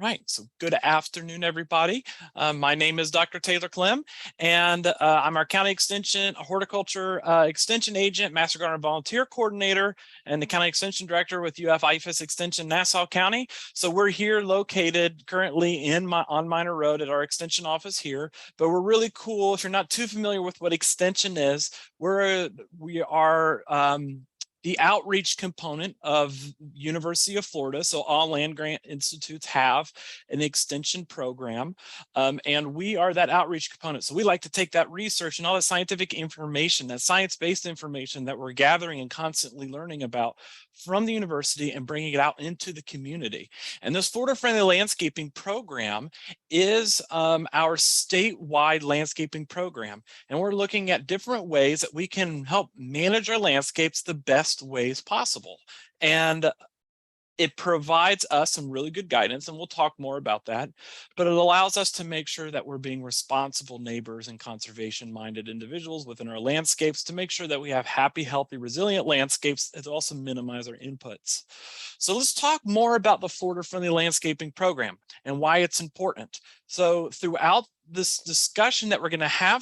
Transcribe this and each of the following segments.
right, so good afternoon, everybody. My name is Dr. Taylor Clem, and I'm our County Extension Horticulture Extension Agent, Master Gardener Volunteer Coordinator, and the County Extension Director with IFAS Extension Nassau County. So we're here located currently on Minor Road at our Extension office here, but we're really cool. If you're not too familiar with what Extension is, we are the outreach component of University of Florida. So all land grant institutes have an extension program, and we are that outreach component. So we like to take that research and all the scientific information, that science-based information that we're gathering and constantly learning about from the university and bringing it out into the community. And this Florida Friendly Landscaping Program is our statewide landscaping program. And we're looking at different ways that we can help manage our landscapes the best ways possible. And it provides us some really good guidance, and we'll talk more about that, but it allows us to make sure that we're being responsible neighbors and conservation-minded individuals within our landscapes to make sure that we have happy, healthy, resilient landscapes and also minimize our inputs. So let's talk more about the Florida Friendly Landscaping Program and why it's important. So throughout this discussion that we're going to have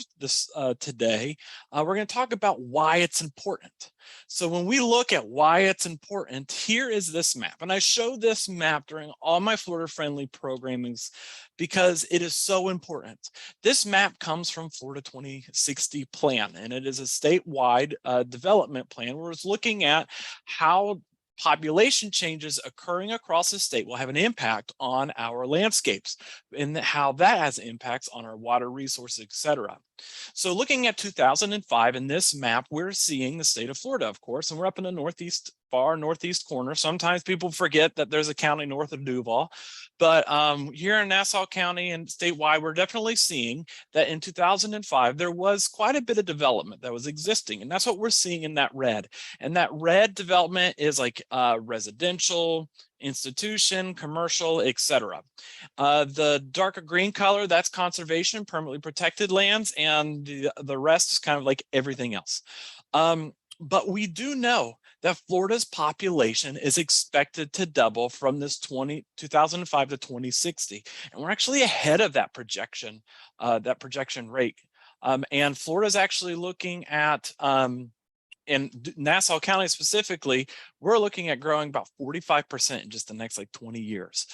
today, we're going to talk about why it's important. So when we look at why it's important, here is this map. And I show this map during all my Florida Friendly programmings because it is so important. This map comes from Florida 2060 plan, and it is a statewide development plan where it's looking at how population changes occurring across the state will have an impact on our landscapes and how that has impacts on our water resources, etc. So looking at 2005 in this map, we're seeing the state of Florida, of course, and we're up in the far northeast corner. Sometimes people forget that there's a county north of Duval, but here in Nassau County and statewide, we're definitely seeing that in 2005, there was quite a bit of development that was existing, and that's what we're seeing in that red. And that red development is like residential, institution, commercial, etc. The darker green color, that's conservation, permanently protected lands, and the rest is kind of like everything else. But we do know that Florida's population is expected to double from this 2005 to 2060. And we're actually ahead of that projection rate. And Florida's actually looking at, in Nassau County specifically, we're looking at growing about 45% in just the next like 20 years.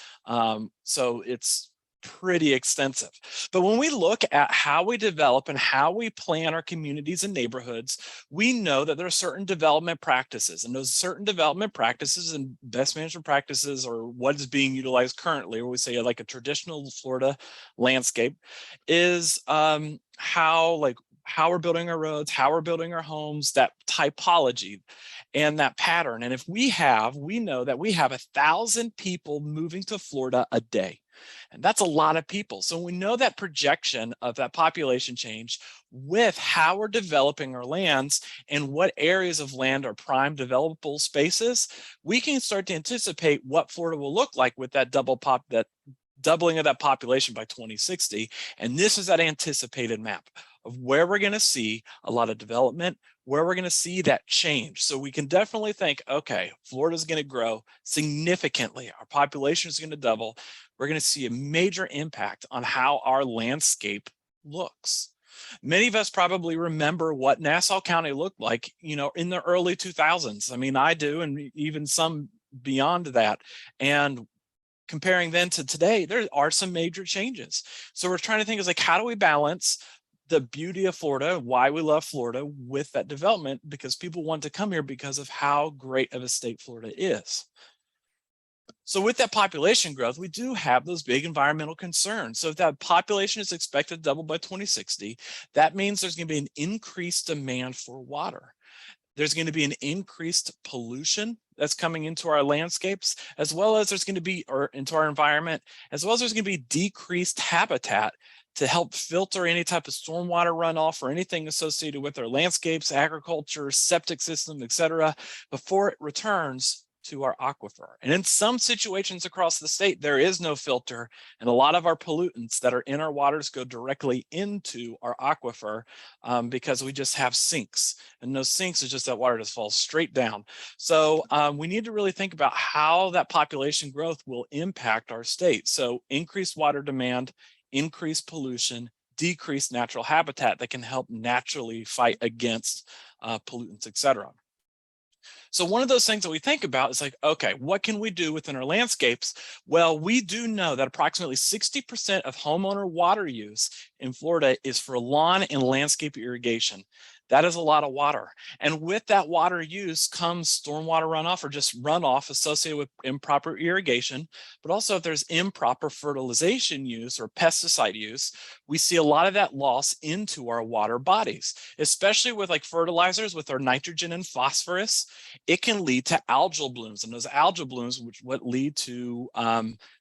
So it's pretty extensive. But when we look at how we develop and how we plan our communities and neighborhoods, we know that there are certain development practices, and those certain development practices and best management practices, or what is being utilized currently, or we say like a traditional Florida landscape, is how we're building our roads, how we're building our homes, that typology and that pattern. And if we know that we have 1,000 people moving to Florida a day. And that's a lot of people. So we know that projection of that population change with how we're developing our lands and what areas of land are prime developable spaces, we can start to anticipate what Florida will look like with that doubling of that population by 2060. And this is that anticipated map of where we're going to see a lot of development, where we're going to see that change. So we can definitely think, okay, Florida's going to grow significantly. Our population is going to double. We're going to see a major impact on how our landscape looks. Many of us probably remember what Nassau County looked like, in the early 2000s. I mean, I do, and even some beyond that. And comparing then to today, there are some major changes. So we're trying to think is like, how do we balance the beauty of Florida, why we love Florida, with that development, because people want to come here because of how great of a state Florida is. So with that population growth, we do have those big environmental concerns. So if that population is expected to double by 2060, that means there's going to be an increased demand for water. There's going to be an increased pollution that's coming into our landscapes, as well as there's going to be, or into our environment, as well as there's going to be decreased habitat to help filter any type of stormwater runoff or anything associated with our landscapes, agriculture, septic system, etc., before it returns to our aquifer. And in some situations across the state, there is no filter, and a lot of our pollutants that are in our waters go directly into our aquifer because we just have sinks. And those sinks is just that water just falls straight down. So we need to really think about how that population growth will impact our state. So increased water demand, increased pollution, decreased natural habitat that can help naturally fight against pollutants, et cetera. So one of those things that we think about is like, okay, what can we do within our landscapes? Well, we do know that approximately 60% of homeowner water use in Florida is for lawn and landscape irrigation. That is a lot of water. And with that water use comes stormwater runoff or just runoff associated with improper irrigation. But also if there's improper fertilization use or pesticide use, we see a lot of that loss into our water bodies, especially with like fertilizers with our nitrogen and phosphorus. It can lead to algal blooms, and those algal blooms what lead to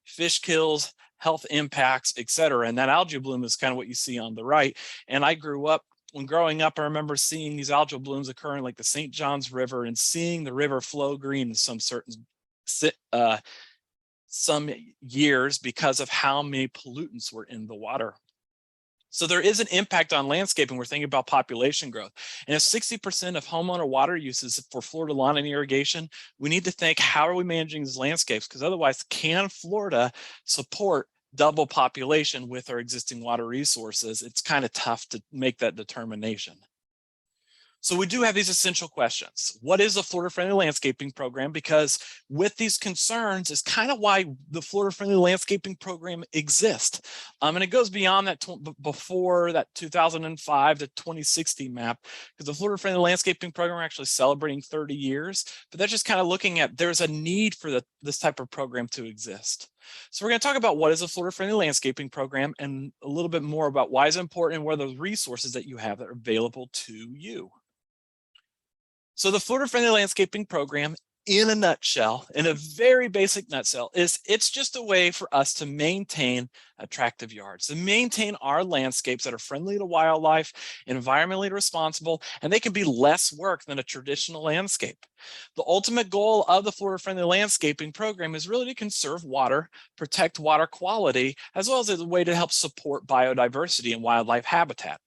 fish kills, health impacts, et cetera. And that algae bloom is kind of what you see on the right. And I grew up, when growing up, I remember seeing these algal blooms occur in like the St. Johns River and seeing the river flow green in some years because of how many pollutants were in the water. So there is an impact on landscaping. We're thinking about population growth. And if 60% of homeowner water use is for Florida lawn and irrigation, we need to think, how are we managing these landscapes? Because otherwise, can Florida support double population with our existing water resources? It's kind of tough to make that determination. So we do have these essential questions. What is a Florida Friendly Landscaping Program? Because with these concerns is kind of why the Florida Friendly Landscaping Program exists. And it goes beyond that before that 2005 to 2060 map, because the Florida Friendly Landscaping Program are actually celebrating 30 years, but they're just kind of looking at there's a need for this type of program to exist. So we're going to talk about what is a Florida Friendly Landscaping Program and a little bit more about why it's important and what are the resources that you have that are available to you. So the Florida Friendly Landscaping Program, in a nutshell, in a very basic nutshell, it's just a way for us to maintain attractive yards, to maintain our landscapes that are friendly to wildlife, environmentally responsible, and they can be less work than a traditional landscape. The ultimate goal of the Florida Friendly Landscaping Program is really to conserve water, protect water quality, as well as a way to help support biodiversity and wildlife habitat.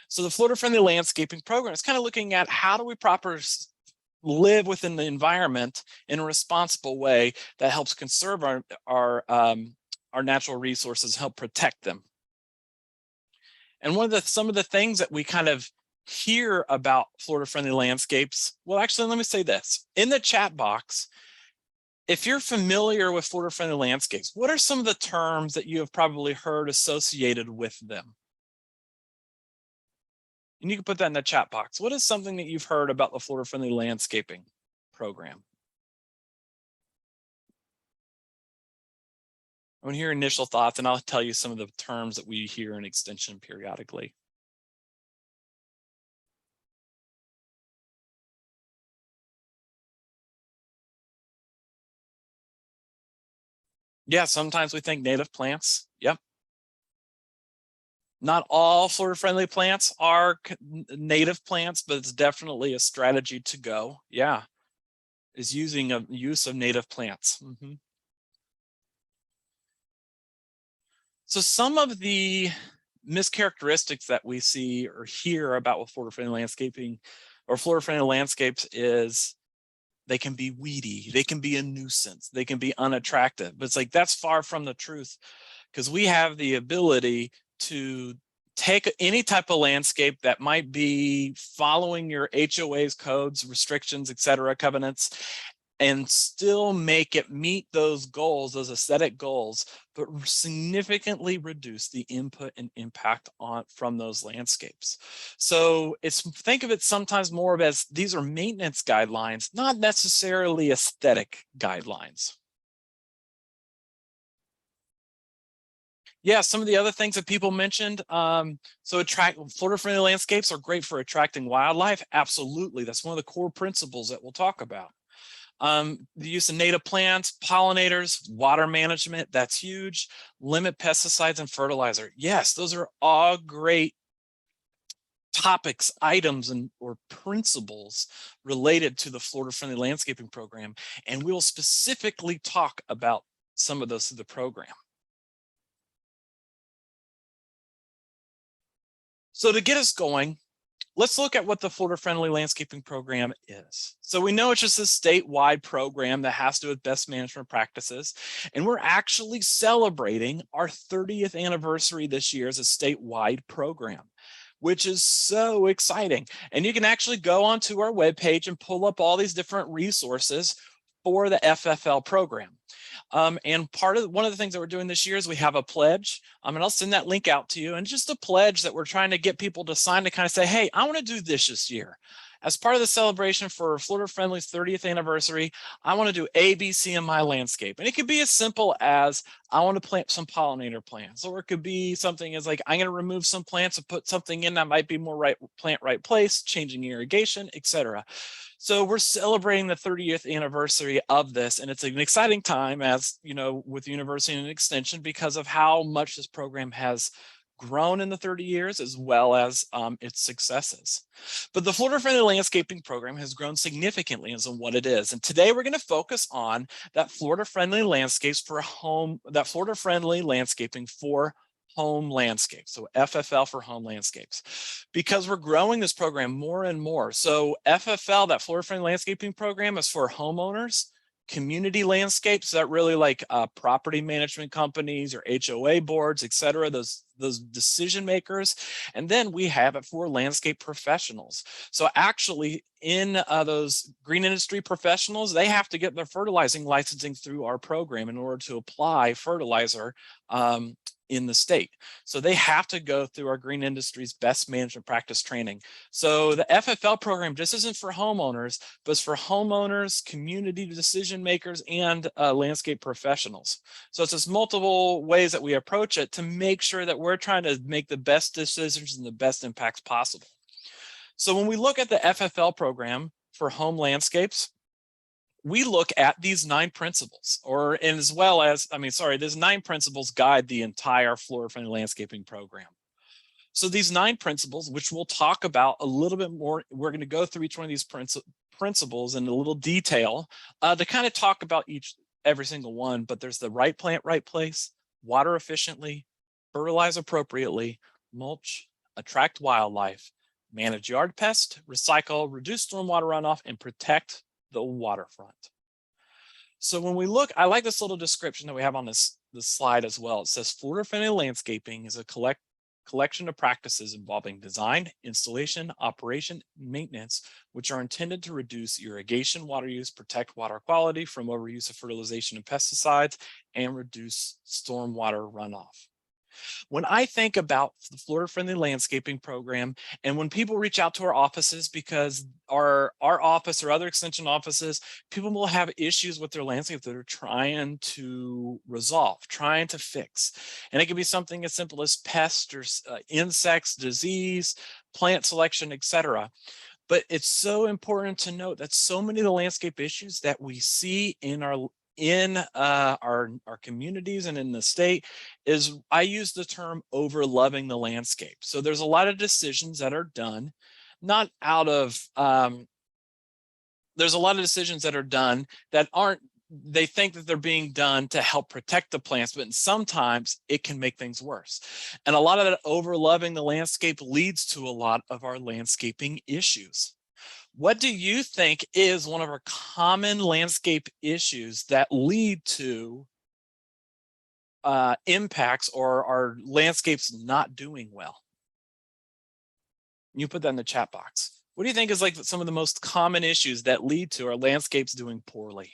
So the Florida Friendly Landscaping Program is kind of looking at how do we properly live within the environment in a responsible way that helps conserve our natural resources, help protect them. And some of the things that we kind of hear about Florida Friendly landscapes, well, actually, let me say this. In the chat box, if you're familiar with Florida Friendly landscapes, what are some of the terms that you have probably heard associated with them? And you can put that in the chat box. What is something that you've heard about the Florida Friendly Landscaping Program? I want to hear initial thoughts, and I'll tell you some of the terms that we hear in Extension periodically. Yeah, sometimes we think native plants. Yep. Not all Florida Friendly plants are native plants, but it's definitely a strategy to go. Yeah, is using a use of native plants. Mm-hmm. So some of the mischaracteristics that we see or hear about with Florida Friendly landscaping or Florida Friendly landscapes is they can be weedy, they can be a nuisance, they can be unattractive. But it's like that's far from the truth, because we have the ability to take any type of landscape that might be following your HOA's codes, restrictions, et cetera, covenants, and still make it meet those goals, those aesthetic goals, but significantly reduce the input and impact from those landscapes. So think of it sometimes more of as these are maintenance guidelines, not necessarily aesthetic guidelines. Yeah, some of the other things that people mentioned. So Florida Friendly landscapes are great for attracting wildlife. Absolutely, that's one of the core principles that we'll talk about. The use of native plants, pollinators, water management, that's huge. Limit pesticides and fertilizer. Yes, those are all great topics, items, or principles related to the Florida Friendly Landscaping Program, and we'll specifically talk about some of those through the program. So to get us going, let's look at what the Florida Friendly Landscaping Program is. So we know it's just a statewide program that has to do with best management practices, and we're actually celebrating our 30th anniversary this year as a statewide program, which is so exciting. And you can actually go onto our webpage and pull up all these different resources for the FFL program. And one of the things that we're doing this year is we have a pledge. And I'll send that link out to you. And just a pledge that we're trying to get people to sign to kind of say, hey, I want to do this year. As part of the celebration for Florida Friendly's 30th anniversary, I want to do A, B, C in my landscape. And it could be as simple as I want to plant some pollinator plants, or it could be something as like, I'm going to remove some plants and put something in that might be more right plant, right place, changing irrigation, etc. So we're celebrating the 30th anniversary of this, and it's an exciting time, as you know, with university and extension, because of how much this program has grown in the 30 years, as well as its successes. But the Florida Friendly Landscaping Program has grown significantly as in what it is. And today we're going to focus on that Florida Friendly Landscapes for home, that Florida Friendly Landscaping for home landscapes, so FFL for home landscapes, because we're growing this program more and more. So FFL, that Florida Friendly Landscaping Program, is for homeowners, community landscapes that really like property management companies or HOA boards, etc., those decision makers. And then we have it for landscape professionals. So actually in those green industry professionals, they have to get their fertilizing licensing through our program in order to apply fertilizer in the state. So they have to go through our green industry's best management practice training. So the FFL program just isn't for homeowners, but it's for homeowners, community decision makers, and landscape professionals. So it's just multiple ways that we approach it to make sure that we're trying to make the best decisions and the best impacts possible. So when we look at the FFL program for home landscapes, we look at these 9 principles, and as well as, these 9 principles guide the entire Florida Friendly Landscaping Program. So these 9 principles, which we'll talk about a little bit more, we're going to go through each one of these principles in a little detail to kind of talk about every single one. But there's the right plant, right place, water efficiently, fertilize appropriately, mulch, attract wildlife, manage yard pest, recycle, reduce stormwater runoff, and protect the waterfront. So when we look, I like this little description that we have on this slide as well. It says Florida Friendly Landscaping is a collection of practices involving design, installation, operation, maintenance, which are intended to reduce irrigation water use, protect water quality from overuse of fertilization and pesticides, and reduce stormwater runoff. When I think about the Florida Friendly Landscaping Program, and when people reach out to our offices, because our office or other extension offices, people will have issues with their landscape that are trying to resolve, trying to fix. And it can be something as simple as pests or insects, disease, plant selection, etc. But it's so important to note that so many of the landscape issues that we see in our communities and in the state is, I use the term over loving the landscape. So there's a lot of decisions that are done, not out of, there's a lot of decisions that are done that aren't, they think that they're being done to help protect the plants, but sometimes it can make things worse. And a lot of that over loving the landscape leads to a lot of our landscaping issues. What do you think is one of our common landscape issues that lead to impacts or our landscapes not doing well? You put that in the chat box. What do you think is like some of the most common issues that lead to our landscapes doing poorly?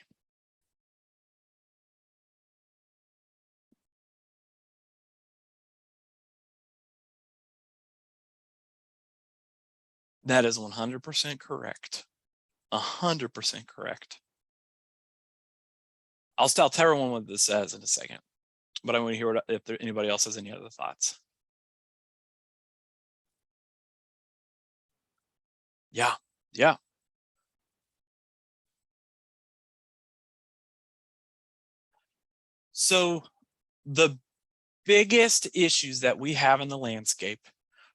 That is 100% correct. 100% correct. I'll tell everyone what this says in a second, but I want to hear if anybody else has any other thoughts. Yeah, yeah. So the biggest issues that we have in the landscape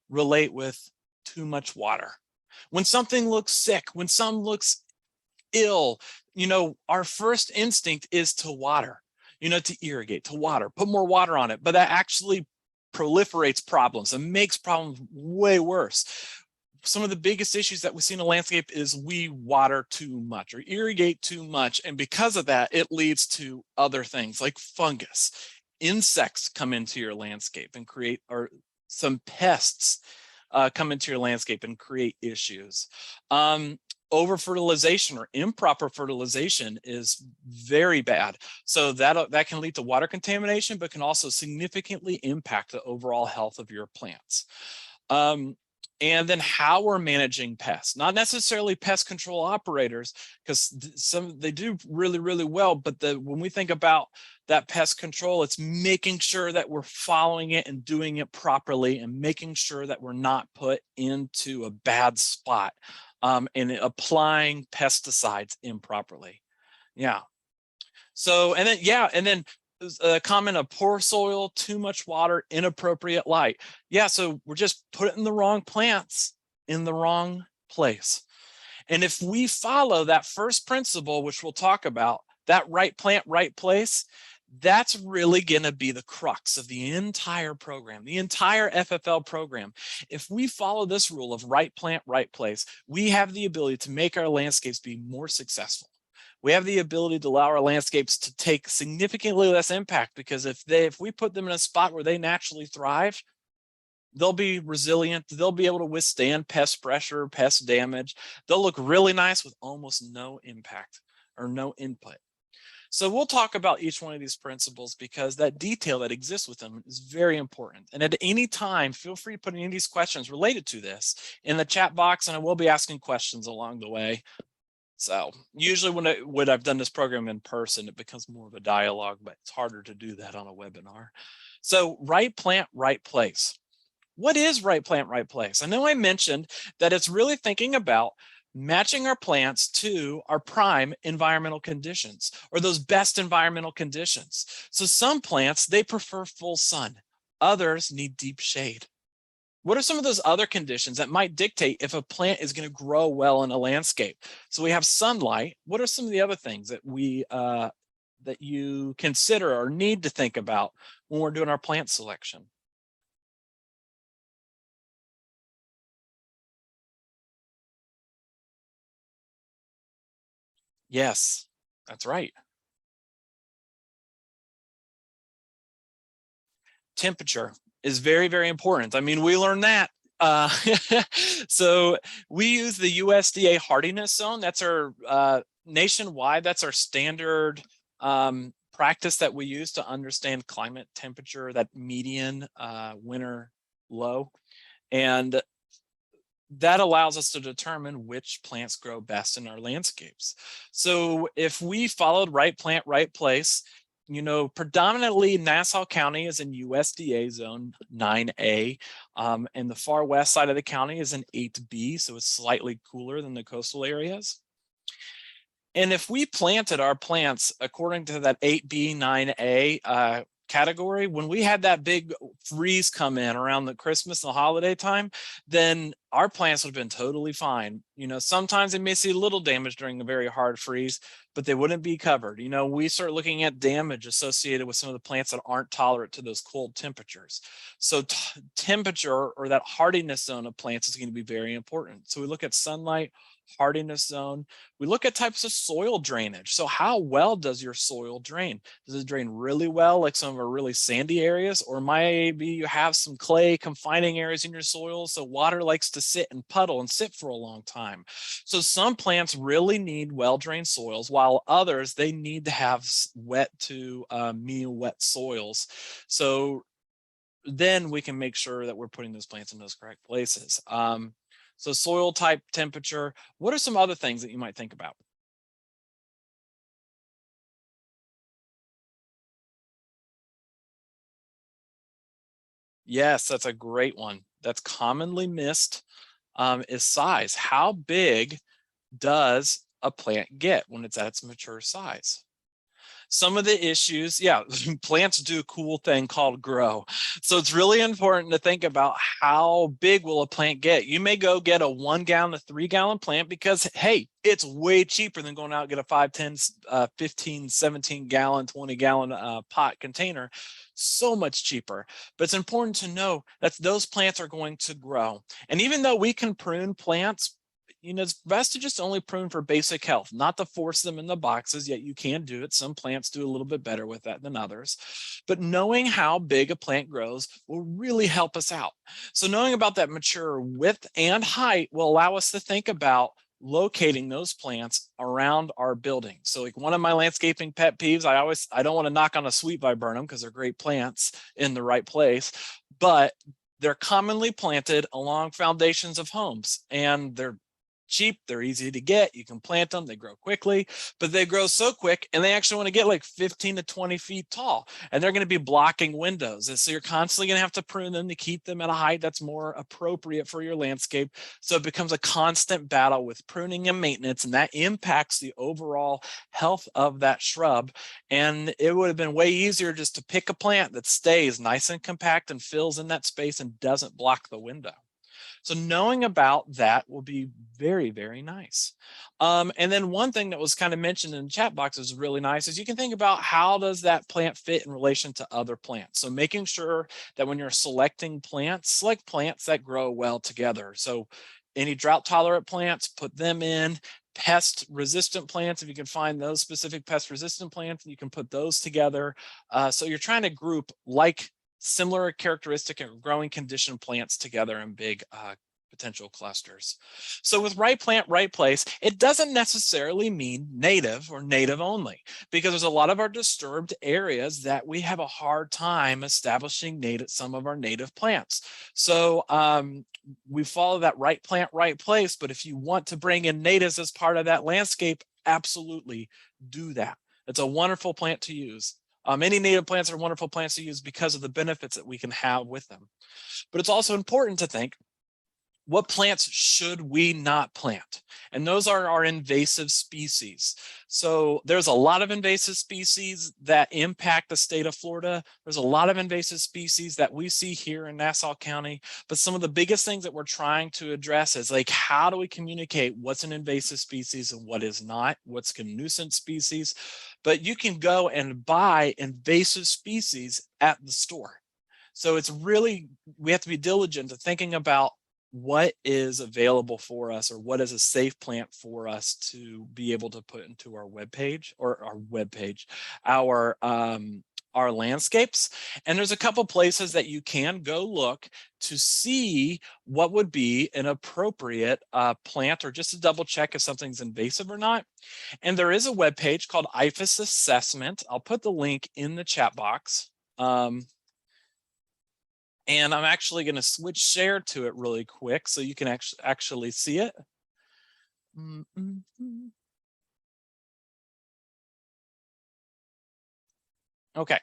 relate with too much water. When something looks sick, when something looks ill, our first instinct is to water, to irrigate, to water, put more water on it, but that actually proliferates problems and makes problems way worse. Some of the biggest issues that we see in a landscape is we water too much or irrigate too much. And because of that, it leads to other things like fungus. Insects come into your landscape and create, or some pests come into your landscape and create issues. Over fertilization or improper fertilization is very bad. So that can lead to water contamination, but can also significantly impact the overall health of your plants. And then how we're managing pests, not necessarily pest control operators, because they do really, really well. But when we think about that pest control, it's making sure that we're following it and doing it properly and making sure that we're not put into a bad spot and applying pesticides improperly. Yeah. So, and then a comment of poor soil, too much water, inappropriate light. Yeah, so we're just putting the wrong plants in the wrong place. And if we follow that first principle, which we'll talk about, that right plant, right place, that's really going to be the crux of the entire program, the entire FFL program. If we follow this rule of right plant, right place, we have the ability to make our landscapes be more successful. We have the ability to allow our landscapes to take significantly less impact, because if we put them in a spot where they naturally thrive, they'll be resilient. They'll be able to withstand pest pressure, pest damage. They'll look really nice with almost no impact or no input. So we'll talk about each one of these principles because that detail that exists with them is very important. And at any time, feel free to put any of these questions related to this in the chat box, and I will be asking questions along the way. So usually when I've done this program in person, it becomes more of a dialogue, but it's harder to do that on a webinar. So right plant, right place. What is right plant, right place? I know I mentioned that it's really thinking about matching our plants to our prime environmental conditions, or those best environmental conditions. So some plants, they prefer full sun. Others need deep shade. What are some of those other conditions that might dictate if a plant is going to grow well in a landscape? So we have sunlight. What are some of the other things that that you consider or need to think about when we're doing our plant selection? Yes, that's right. Temperature is very, very important. I mean, we learned that. So we use the USDA hardiness zone. That's our nationwide. That's our standard practice that we use to understand climate temperature, that median winter low. And that allows us to determine which plants grow best in our landscapes. So if we followed right plant, right place, predominantly Nassau County is in USDA zone 9A, and the far west side of the county is in 8B, so it's slightly cooler than the coastal areas. And if we planted our plants according to that 8B, 9A category, when we had that big freeze come in around the Christmas and the holiday time, then our plants would have been totally fine. Sometimes they may see a little damage during a very hard freeze, but they wouldn't be covered. We start looking at damage associated with some of the plants that aren't tolerant to those cold temperatures. So temperature, or that hardiness zone of plants, is going to be very important. So we look at sunlight, hardiness zone. We look at types of soil drainage. So how well does your soil drain? Does it drain really well, like some of our really sandy areas, or maybe you have some clay confining areas in your soil, so water likes to sit and puddle and sit for a long time. So some plants really need well-drained soils, while others, they need to have wet to medium wet soils. So then we can make sure that we're putting those plants in those correct places. So soil type, temperature. What are some other things that you might think about? Yes, that's a great one. That's commonly missed, is size. How big does a plant get when it's at its mature size? some of the issues, yeah, plants do a cool thing called grow. So it's really important to think about how big will a plant get. You may go get a 1 gallon to 3 gallon plant because, hey, it's way cheaper than going out and get a 5, 10, 15, 17 gallon, 20 gallon pot container. So much cheaper. But it's important to know that those plants are going to grow. And even though we can prune plants, it's best to just only prune for basic health, not to force them in the boxes, yet you can do it. Some plants do a little bit better with that than others. But knowing how big a plant grows will really help us out. So knowing about that mature width and height will allow us to think about locating those plants around our building. So like one of my landscaping pet peeves, I don't want to knock on a sweet viburnum because they're great plants in the right place, but they're commonly planted along foundations of homes, and they're cheap, they're easy to get, you can plant them, they grow quickly, but they grow so quick and they actually want to get like 15 to 20 feet tall, and they're going to be blocking windows. And so you're constantly going to have to prune them to keep them at a height that's more appropriate for your landscape. So it becomes a constant battle with pruning and maintenance, and that impacts the overall health of that shrub. And it would have been way easier just to pick a plant that stays nice and compact and fills in that space and doesn't block the window. So knowing about that will be very, very nice. And then one thing that was kind of mentioned in the chat box is really nice is you can think about how does that plant fit in relation to other plants. So making sure that when you're selecting plants, select plants that grow well together. So any drought tolerant plants, put them in. Pest resistant plants, if you can find those specific pest resistant plants, you can put those together. So you're trying to group like similar characteristic and growing condition plants together in big potential clusters. So with right plant, right place, it doesn't necessarily mean native or native only, because there's a lot of our disturbed areas that we have a hard time establishing some of our native plants. So we follow that right plant, right place, but if you want to bring in natives as part of that landscape, absolutely do that. It's a wonderful plant to use. Any native plants are wonderful plants to use because of the benefits that we can have with them. But it's also important to think, what plants should we not plant? And those are our invasive species. So there's a lot of invasive species that impact the state of Florida. There's a lot of invasive species that we see here in Nassau County. But some of the biggest things that we're trying to address is like, how do we communicate what's an invasive species and what is not? What's a nuisance species? But you can go and buy invasive species at the store. So it's really, we have to be diligent to thinking about what is available for us, or what is a safe plant for us to be able to put into our our landscapes. And there's a couple places that you can go look to see what would be an appropriate plant, or just to double check if something's invasive or not. And there is a web page called IFAS Assessment. I'll put the link in the chat box. And I'm actually going to switch share to it really quick so you can actually see it. Okay,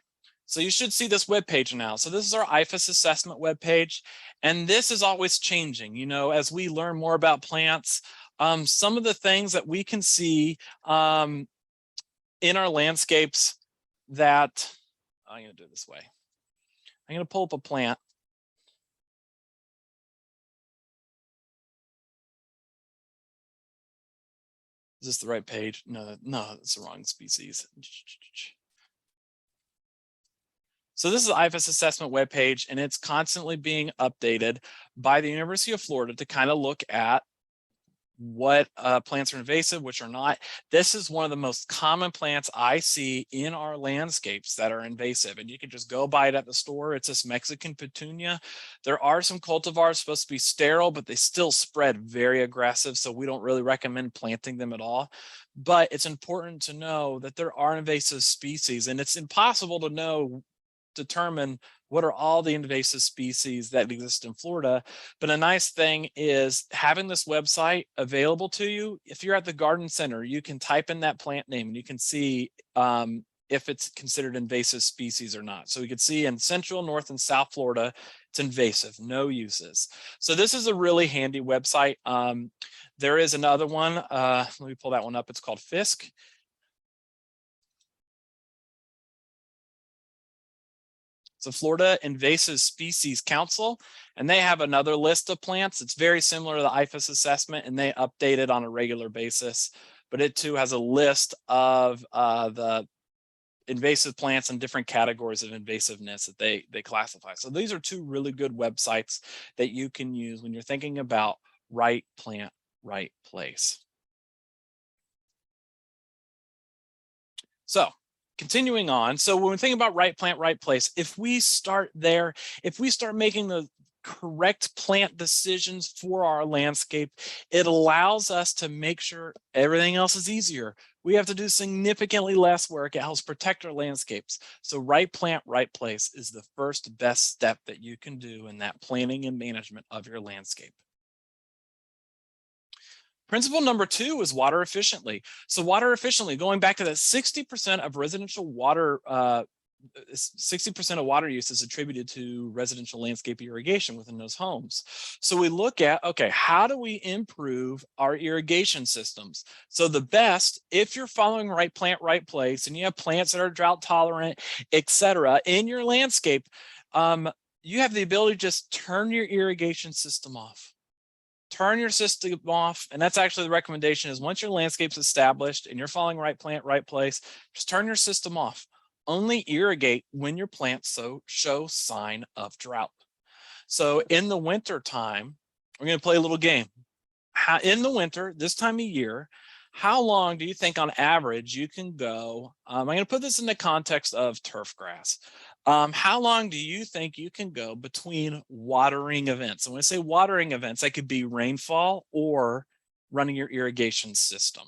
so you should see this web page now. So this is our IFAS assessment web page, and this is always changing. As we learn more about plants, some of the things that we can see in our landscapes that I'm going to do it this way. I'm going to pull up a plant. Is this the right page? No, it's the wrong species. So this is the IFAS assessment webpage, and it's constantly being updated by the University of Florida to kind of look at what plants are invasive, which are not. This is one of the most common plants I see in our landscapes that are invasive, and you can just go buy it at the store. It's this Mexican petunia. There are some cultivars supposed to be sterile, but they still spread very aggressive, so we don't really recommend planting them at all. But it's important to know that there are invasive species, and it's impossible to determine what are all the invasive species that exist in Florida. But a nice thing is having this website available to you. If you're at the garden center, you can type in that plant name and you can see if it's considered invasive species or not. So we could see in Central, North, and South Florida, it's invasive, no uses. So this is a really handy website. There is another one. Let me pull that one up. It's called FISC. So Florida Invasive Species Council, and they have another list of plants. It's very similar to the IFAS assessment, and they update it on a regular basis. But it too has a list of the invasive plants and different categories of invasiveness that they classify. So these are two really good websites that you can use when you're thinking about right plant, right place. So continuing on, so when we think about right plant, right place, if we start there, if we start making the correct plant decisions for our landscape, it allows us to make sure everything else is easier. We have to do significantly less work. It helps protect our landscapes. So right plant, right place is the first best step that you can do in that planning and management of your landscape. Principle number 2 is water efficiently. So water efficiently, going back to that 60% of residential water, 60% of water use is attributed to residential landscape irrigation within those homes. So we look at, okay, how do we improve our irrigation systems? So the best, if you're following right plant, right place, and you have plants that are drought tolerant, etc., in your landscape, you have the ability to just turn your irrigation system off. Turn your system off, and that's actually the recommendation is once your landscape's established and you're following right plant, right place, just turn your system off. Only irrigate when your plants show sign of drought. So in the winter time, we're going to play a little game. In the winter, this time of year, how long do you think on average you can go? I'm going to put this in the context of turf grass. How long do you think you can go between watering events? And when I say watering events, that could be rainfall or running your irrigation system.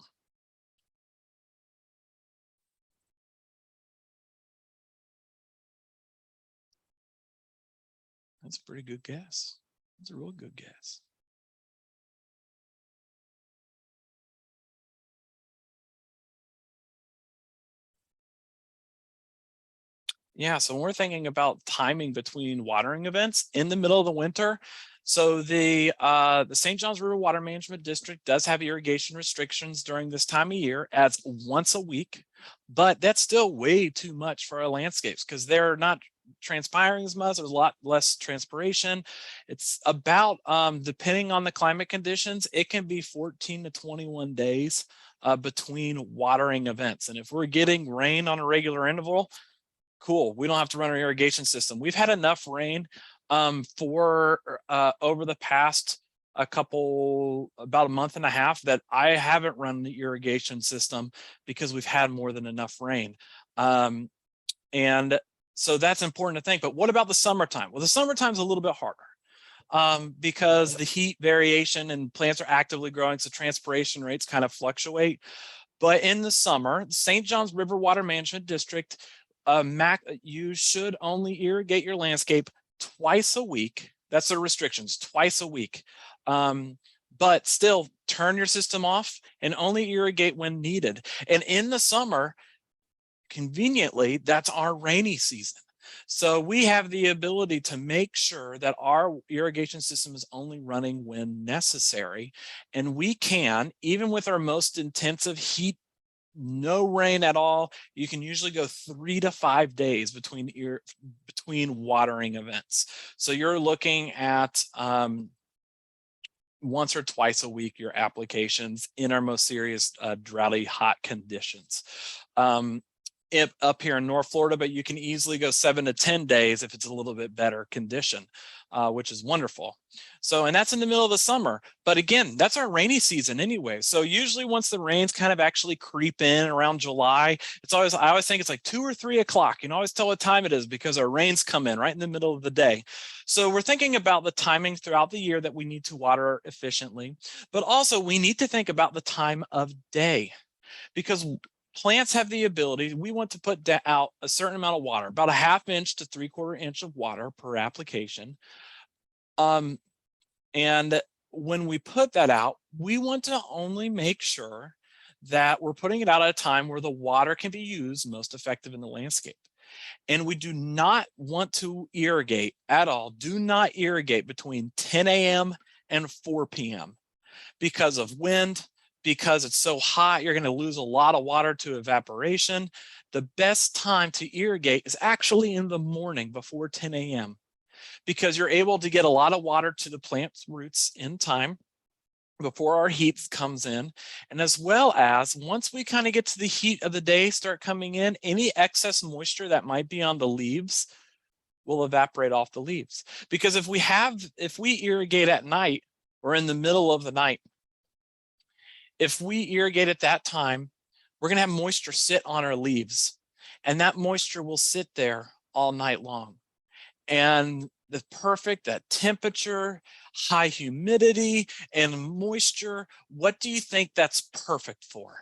That's a pretty good guess. That's a real good guess. Yeah, so when we're thinking about timing between watering events in the middle of the winter, so the St. Johns River Water Management District does have irrigation restrictions during this time of year as once a week, but that's still way too much for our landscapes because they're not transpiring as much. There's a lot less transpiration. It's about, depending on the climate conditions, it can be 14 to 21 days between watering events. And if we're getting rain on a regular interval, cool, we don't have to run our irrigation system. We've had enough rain for over the past about a month and a half that I haven't run the irrigation system because we've had more than enough rain. And so that's important to think. But what about the summertime? Well, the summertime's a little bit harder because the heat variation and plants are actively growing, so transpiration rates kind of fluctuate. But in the summer, St. Johns River Water Management District, you should only irrigate your landscape twice a week. That's the restrictions, twice a week. But still turn your system off and only irrigate when needed. And in the summer, conveniently, that's our rainy season. So we have the ability to make sure that our irrigation system is only running when necessary. And we can, even with our most intensive heat, no rain at all, you can usually go 3 to 5 days between watering events. So you're looking at once or twice a week your applications in our most serious droughty hot conditions. Up here in North Florida, but you can easily go 7 to 10 days if it's a little bit better condition, which is wonderful. So, and that's in the middle of the summer. But again, that's our rainy season anyway. So usually once the rains kind of actually creep in around July, I always think it's like 2 or 3 o'clock. You can always tell what time it is because our rains come in right in the middle of the day. So we're thinking about the timing throughout the year that we need to water efficiently, but also we need to think about the time of day because plants have the ability, we want to put out a certain amount of water, about a 1/2 inch to 3/4 inch of water per application. And when we put that out, we want to only make sure that we're putting it out at a time where the water can be used most effective in the landscape. And we do not want to irrigate at all. Do not irrigate between 10 a.m. and 4 p.m. because of wind, because it's so hot, you're going to lose a lot of water to evaporation. The best time to irrigate is actually in the morning before 10 a.m. because you're able to get a lot of water to the plant's roots in time before our heat comes in. And as well as once we kind of get to the heat of the day start coming in, any excess moisture that might be on the leaves will evaporate off the leaves. Because if we irrigate at night or in the middle of the night, if we irrigate at that time, we're going to have moisture sit on our leaves, and that moisture will sit there all night long. And that temperature, high humidity, and moisture, what do you think that's perfect for?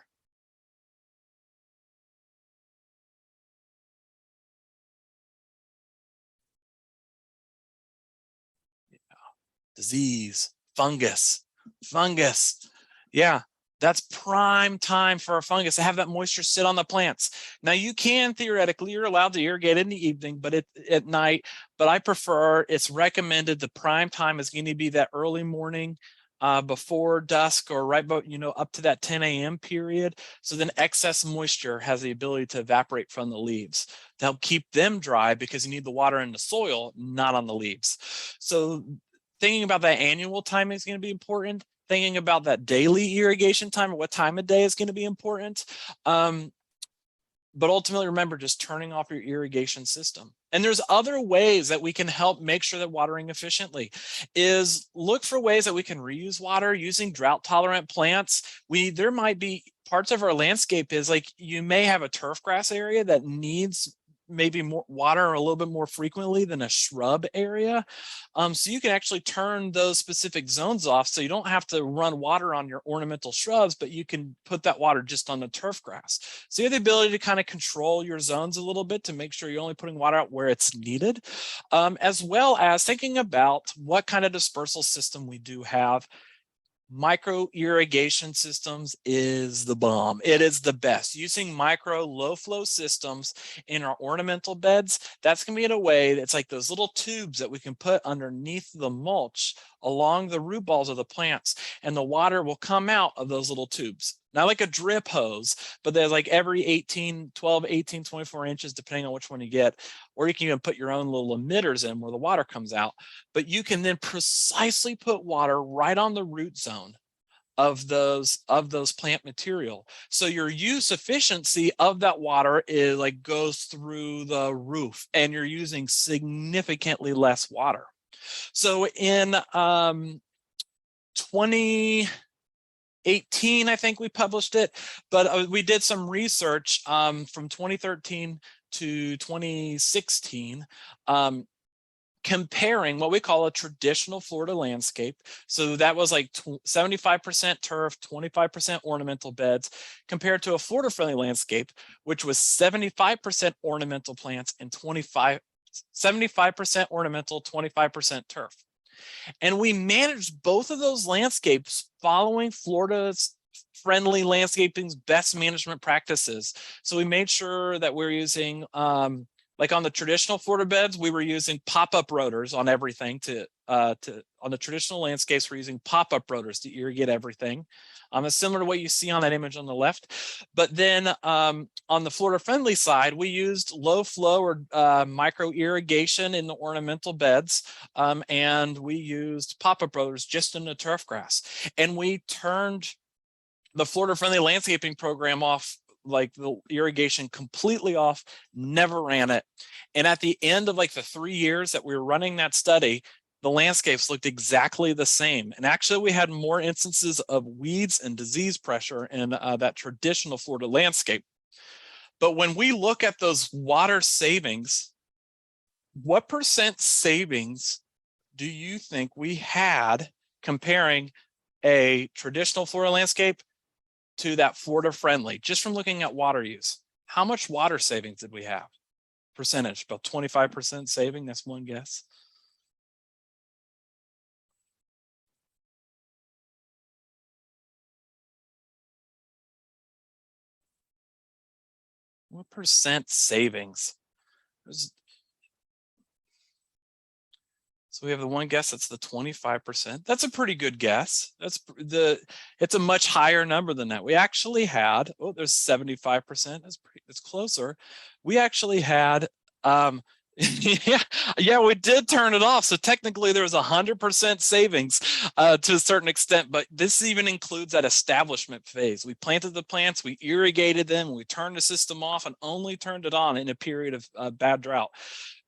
Disease, fungus. Yeah, that's prime time for a fungus to have that moisture sit on the plants. Now you can theoretically, you're allowed to irrigate in the evening, but at night, but I prefer, it's recommended the prime time is going to be that early morning before dusk or right about, up to that 10 a.m. period. So then excess moisture has the ability to evaporate from the leaves to help keep them dry because you need the water in the soil, not on the leaves. So thinking about that annual timing is going to be important. Thinking about that daily irrigation time or what time of day is going to be important. But ultimately, remember, just turning off your irrigation system. And there's other ways that we can help make sure that watering efficiently is look for ways that we can reuse water using drought tolerant plants. There might be parts of our landscape is like you may have a turf grass area that needs maybe more water a little bit more frequently than a shrub area. So you can actually turn those specific zones off so you don't have to run water on your ornamental shrubs, but you can put that water just on the turf grass. So you have the ability to kind of control your zones a little bit to make sure you're only putting water out where it's needed, as well as thinking about what kind of dispersal system we do have. Micro irrigation systems is the bomb. It is the best. Using micro low flow systems in our ornamental beds, that's going to be in a way that's like those little tubes that we can put underneath the mulch along the root balls of the plants, and the water will come out of those little tubes. Not like a drip hose, but there's like every 12, 18, 24 inches, depending on which one you get, or you can even put your own little emitters in where the water comes out. But you can then precisely put water right on the root zone of those plant material. So your use efficiency of that water is like goes through the roof, and you're using significantly less water. So in 2018, I think we published it, but we did some research from 2013 to 2016, comparing what we call a traditional Florida landscape. So that was like 75% turf, 25% ornamental beds, compared to a Florida friendly landscape, which was 75% ornamental plants and 75% ornamental, 25% turf. And we managed both of those landscapes following Florida's friendly landscaping's best management practices. So we made sure that we're using, like on the traditional Florida beds, we were using pop-up rotors on everything on the traditional landscapes, we're using pop-up rotors to irrigate everything. It's similar to what you see on that image on the left. But then on the Florida friendly side, we used low flow or micro irrigation in the ornamental beds. And we used pop-up rotors just in the turf grass. And we turned the Florida friendly landscaping program off, like the irrigation completely off, never ran it. And at the end of like the 3 years that we were running that study, the landscapes looked exactly the same. And actually we had more instances of weeds and disease pressure in that traditional Florida landscape. But when we look at those water savings, what percent savings do you think we had comparing a traditional Florida landscape to that Florida friendly, just from looking at water use? How much water savings did we have? Percentage, about 25% saving, that's one guess. What percent savings? So So we have the one guess that's the 25%. That's a pretty good guess. It's a much higher number than that. We actually had, oh, there's 75%. That's closer. We actually had, yeah, we did turn it off. So technically there was 100% savings to a certain extent, but this even includes that establishment phase. We planted the plants, we irrigated them, we turned the system off and only turned it on in a period of bad drought.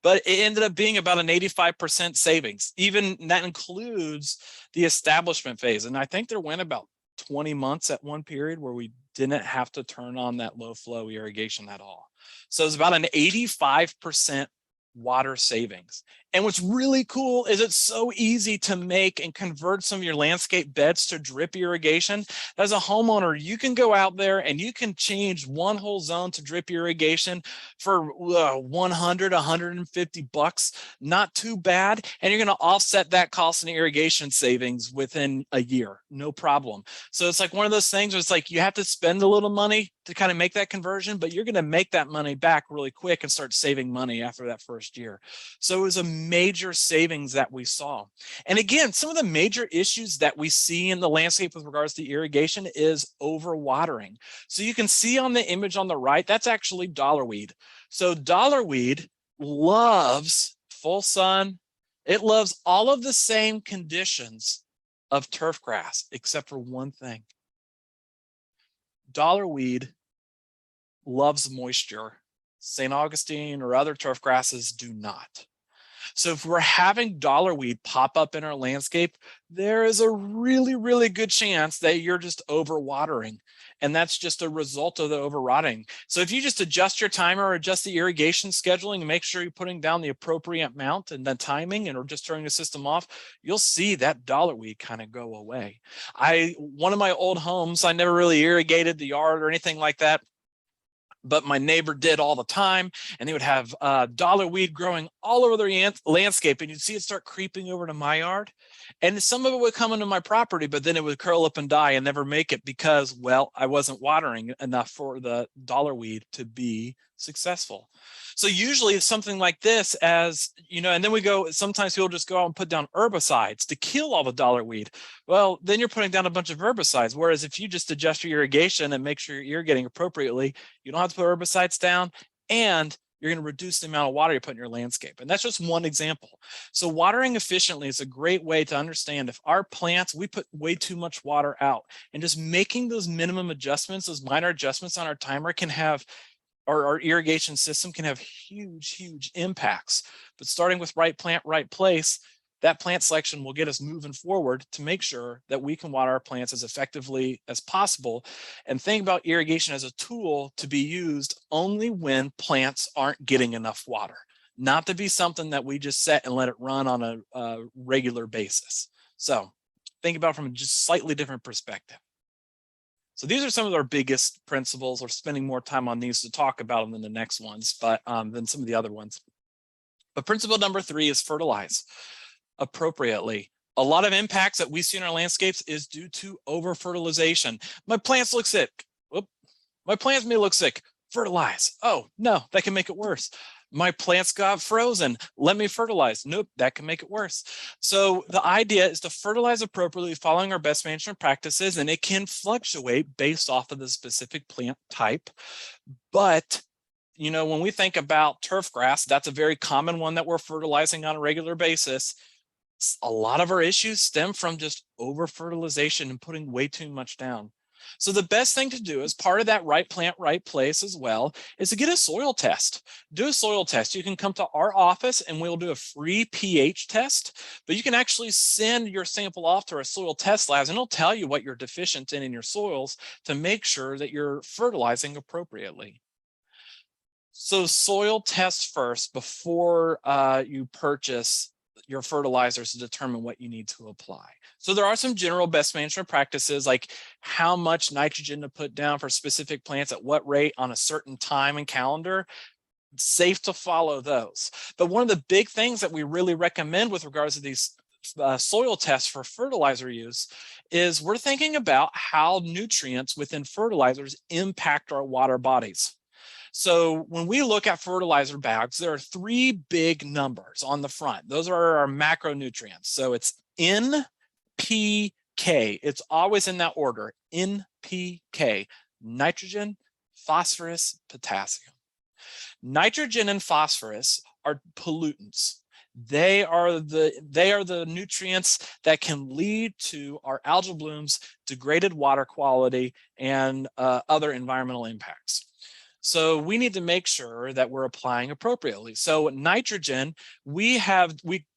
But it ended up being about an 85% savings. Even that includes the establishment phase. And I think there went about 20 months at one period where we didn't have to turn on that low flow irrigation at all. So it's about an 85% water savings. And what's really cool is it's so easy to make and convert some of your landscape beds to drip irrigation. As a homeowner, you can go out there and you can change one whole zone to drip irrigation for 100, 150 bucks. Not too bad. And you're going to offset that cost in irrigation savings within a year. No problem. So it's like one of those things where it's like you have to spend a little money to kind of make that conversion, but you're going to make that money back really quick and start saving money after that first year. So it was a major savings that we saw. And again, some of the major issues that we see in the landscape with regards to irrigation is overwatering. So you can see on the image on the right, that's actually dollarweed. So dollarweed loves full sun. It loves all of the same conditions of turf grass, except for one thing. Dollarweed loves moisture. St. Augustine or other turf grasses do not. So if we're having dollarweed pop up in our landscape, there is a really, really good chance that you're just overwatering. And that's just a result of the overwatering. So if you just adjust your timer or adjust the irrigation scheduling and make sure you're putting down the appropriate amount and the timing and or just turning the system off, you'll see that dollarweed kind of go away. One of my old homes, I never really irrigated the yard or anything like that, but my neighbor did all the time, and they would have dollarweed growing all over their landscape, and you'd see it start creeping over to my yard. And some of it would come into my property, but then it would curl up and die and never make it because, well, I wasn't watering enough for the dollarweed to be successful. So usually it's something like this, as you know, and then we go, sometimes people just go out and put down herbicides to kill all the dollarweed. Well, then you're putting down a bunch of herbicides. Whereas if you just adjust your irrigation and make sure you're irrigating appropriately, you don't have to put herbicides down, and you're going to reduce the amount of water you put in your landscape. And that's just one example. So watering efficiently is a great way to understand if our plants, we put way too much water out, and just making those minimum adjustments, those minor adjustments on our timer can have, our irrigation system can have huge, huge impacts. But starting with right plant, right place, that plant selection will get us moving forward to make sure that we can water our plants as effectively as possible. And think about irrigation as a tool to be used only when plants aren't getting enough water, not to be something that we just set and let it run on a regular basis. So think about it from a just slightly different perspective. So these are some of our biggest principles. We're spending more time on these to talk about them than the next ones, but than some of the other ones. But principle number 3 is fertilize appropriately. A lot of impacts that we see in our landscapes is due to over fertilization. My plants look sick. Whoop. My plants may look sick. Fertilize. Oh no, that can make it worse. My plants got frozen. Let me fertilize. Nope, that can make it worse. So the idea is to fertilize appropriately following our best management practices, and it can fluctuate based off of the specific plant type. But you know, when we think about turf grass, that's a very common one that we're fertilizing on a regular basis. A lot of our issues stem from just over fertilization and putting way too much down. So the best thing to do as part of that right plant, right place as well is to get a soil test. Do a soil test. You can come to our office and we'll do a free pH test, but you can actually send your sample off to our soil test labs and it'll tell you what you're deficient in your soils to make sure that you're fertilizing appropriately. So soil test first before you purchase your fertilizers to determine what you need to apply. So there are some general best management practices, like how much nitrogen to put down for specific plants at what rate on a certain time and calendar. It's safe to follow those. But one of the big things that we really recommend with regards to these soil tests for fertilizer use is we're thinking about how nutrients within fertilizers impact our water bodies. So when we look at fertilizer bags, there are three big numbers on the front. Those are our macronutrients. So it's NPK. It's always in that order. NPK, nitrogen, phosphorus, potassium. Nitrogen and phosphorus are pollutants. They are the nutrients that can lead to our algal blooms, degraded water quality, and other environmental impacts. So we need to make sure that we're applying appropriately. So nitrogen, we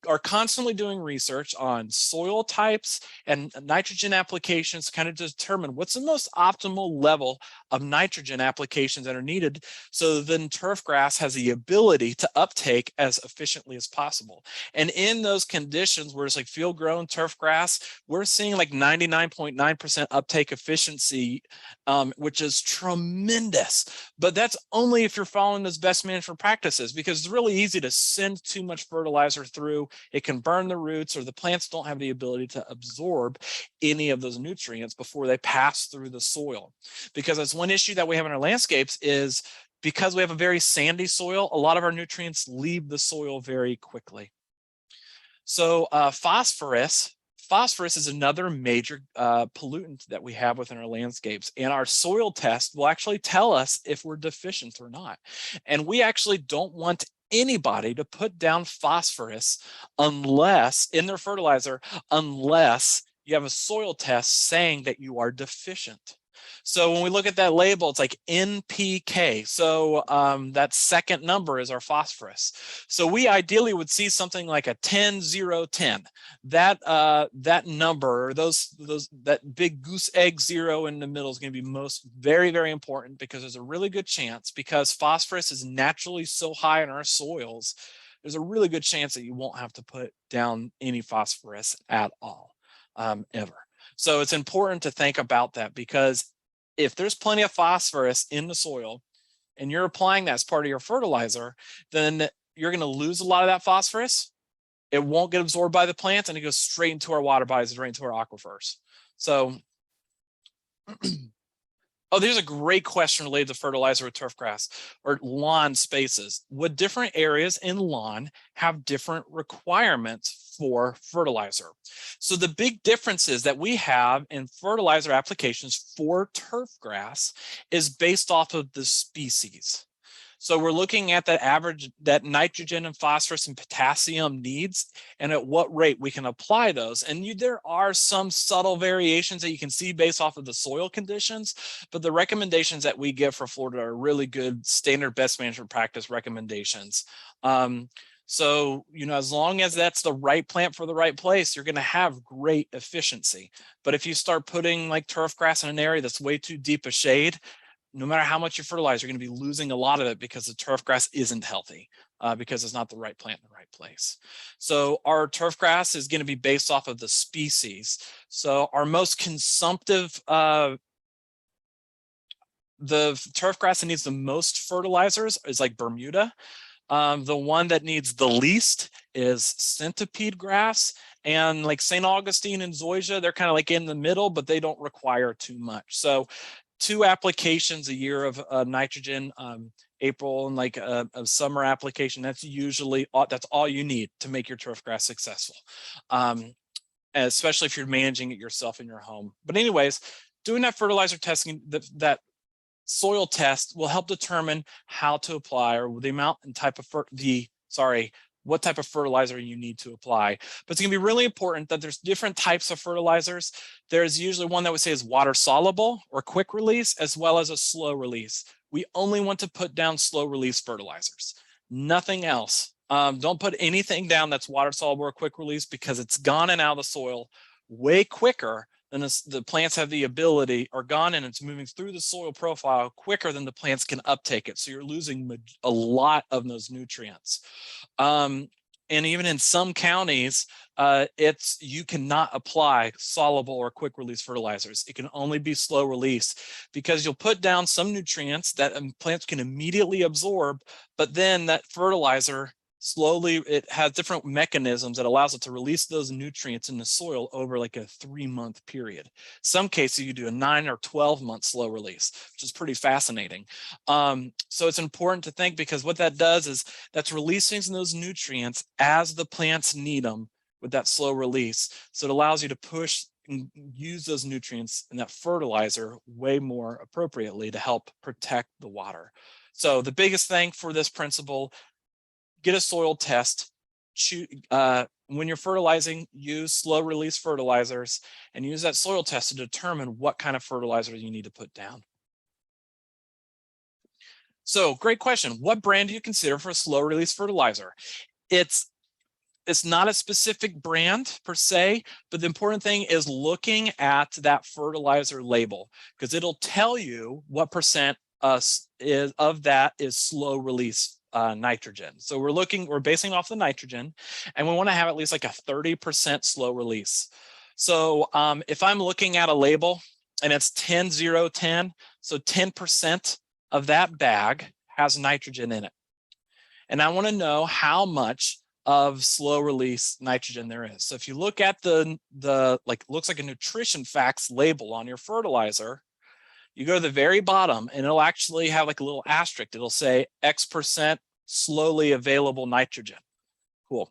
are constantly doing research on soil types and nitrogen applications to kind of determine what's the most optimal level of nitrogen applications that are needed, so then turf grass has the ability to uptake as efficiently as possible. And in those conditions where it's like field grown turf grass, we're seeing like 99.9% uptake efficiency, which is tremendous. But that's only if you're following those best management practices, because it's really easy to send too much fertilizer through. It can burn the roots, or the plants don't have the ability to absorb any of those nutrients before they pass through the soil. Because that's one issue that we have in our landscapes, is because we have a very sandy soil, a lot of our nutrients leave the soil very quickly. So phosphorus is another major pollutant that we have within our landscapes, and our soil test will actually tell us if we're deficient or not. And we actually don't want anybody to put down phosphorus unless in their fertilizer, unless you have a soil test saying that you are deficient. So when we look at that label, it's like NPK. So that second number is our phosphorus. So we ideally would see something like a 10, 0, 10. That number, that big goose egg 0 in the middle is going to be very, very important, because there's a really good chance, because phosphorus is naturally so high in our soils, there's a really good chance that you won't have to put down any phosphorus at all, ever. So it's important to think about that, because if there's plenty of phosphorus in the soil and you're applying that as part of your fertilizer, then you're going to lose a lot of that phosphorus. It won't get absorbed by the plants, and it goes straight into our water bodies, right into our aquifers. So, oh, there's a great question related to fertilizer with turf grass or lawn spaces. Would different areas in lawn have different requirements for fertilizer? So the big differences that we have in fertilizer applications for turf grass is based off of the species. So we're looking at that average, that nitrogen and phosphorus and potassium needs, and at what rate we can apply those. And there are some subtle variations that you can see based off of the soil conditions, but the recommendations that we give for Florida are really good standard best management practice recommendations. So, as long as that's the right plant for the right place, you're going to have great efficiency. But if you start putting like turf grass in an area that's way too deep a shade, no matter how much you fertilize, you're going to be losing a lot of it, because the turf grass isn't healthy, because it's not the right plant in the right place. So our turf grass is going to be based off of the species. So our most consumptive, the turf grass that needs the most fertilizers is like Bermuda. The one that needs the least is centipede grass, and like St. Augustine and zoysia, they're kind of like in the middle, but they don't require too much. So 2 applications a year of nitrogen, April, and like a summer application. That's usually that's all you need to make your turf grass successful, especially if you're managing it yourself in your home. But anyways, doing that fertilizer testing, that soil test will help determine how to apply, or the amount and type of what type of fertilizer you need to apply. But it's going to be really important that there's different types of fertilizers. There's usually one that we say is water soluble or quick release, as well as a slow release. We only want to put down slow release fertilizers, nothing else. Don't put anything down that's water soluble or quick release, because it's gone and out of the soil way quicker than the plants have the ability, or gone and it's moving through the soil profile quicker than the plants can uptake it. So you're losing a lot of those nutrients. And even in some counties, you cannot apply soluble or quick release fertilizers. It can only be slow release, because you'll put down some nutrients that plants can immediately absorb, but then that fertilizer slowly, it has different mechanisms that allows it to release those nutrients in the soil over like a 3-month period. Some cases you do a 9 or 12-month slow release, which is pretty fascinating. So it's important to think, because what that does is that's releasing those nutrients as the plants need them with that slow release. So it allows you to push and use those nutrients and that fertilizer way more appropriately to help protect the water. So the biggest thing for this principle, get a soil test. When you're fertilizing, use slow release fertilizers and use that soil test to determine what kind of fertilizer you need to put down. So great question. What brand do you consider for a slow release fertilizer? It's not a specific brand per se, but the important thing is looking at that fertilizer label, because it'll tell you what percent of that is slow release nitrogen. So we're basing off the nitrogen, and we want to have at least like a 30% slow release. So if I'm looking at a label and it's 10-0-10, so 10% of that bag has nitrogen in it. And I want to know how much of slow release nitrogen there is. So if you look at the like, looks like a nutrition facts label on your fertilizer, you go to the very bottom and it'll actually have like a little asterisk. It'll say X% slowly available nitrogen. Cool.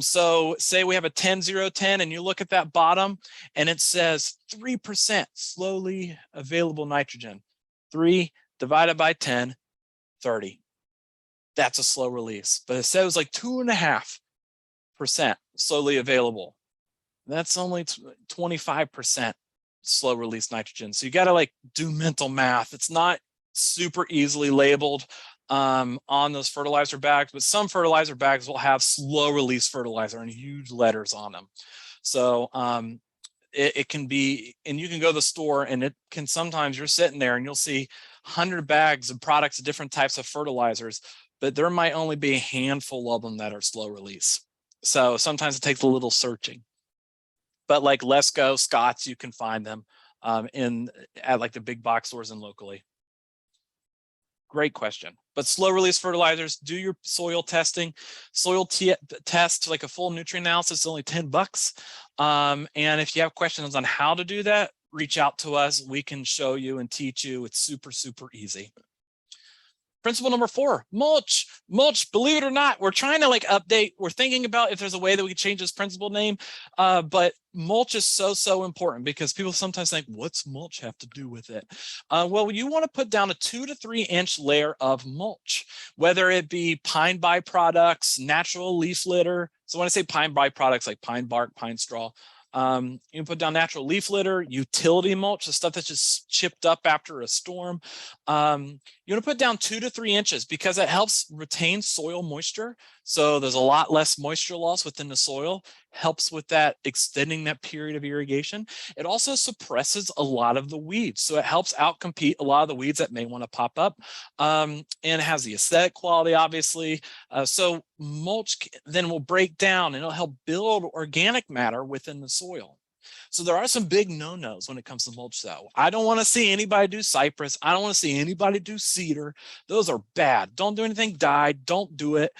So say we have a 10-0-10 and you look at that bottom and it says 3% slowly available nitrogen. 3 divided by 10, 30. That's a slow release, but it says like 2.5% slowly available. That's only 25% slow release nitrogen. So you got to like do mental math. It's not super easily labeled on those fertilizer bags, but some fertilizer bags will have slow release fertilizer in huge letters on them. So it can be, and you can go to the store and it can, sometimes you're sitting there and you'll see 100 bags of products of different types of fertilizers, but there might only be a handful of them that are slow release. So sometimes it takes a little searching. But like Lesco, Scott's, you can find them at like the big box stores and locally. Great question. But slow release fertilizers, do your soil testing. Soil test, like a full nutrient analysis, is only $10. And if you have questions on how to do that, reach out to us. We can show you and teach you. It's super, super easy. Principle number 4, mulch. Mulch, believe it or not, we're trying to like update. We're thinking about if there's a way that we could change this principle name, but mulch is so important, because people sometimes think, what's mulch have to do with it? Well, you want to put down a 2 to 3 inch layer of mulch, whether it be pine byproducts, natural leaf litter. So when I say pine byproducts, like pine bark, pine straw, you can put down natural leaf litter, utility mulch, the stuff that's just chipped up after a storm. You want to put down 2 to 3 inches, because it helps retain soil moisture. So there's a lot less moisture loss within the soil, helps with that, extending that period of irrigation. It also suppresses a lot of the weeds. So it helps outcompete a lot of the weeds that may want to pop up, and it has the aesthetic quality, obviously. So mulch then will break down and it'll help build organic matter within the soil. So there are some big no-nos when it comes to mulch, though. I don't want to see anybody do cypress. I don't want to see anybody do cedar. Those are bad. Don't do anything dyed. Don't do it.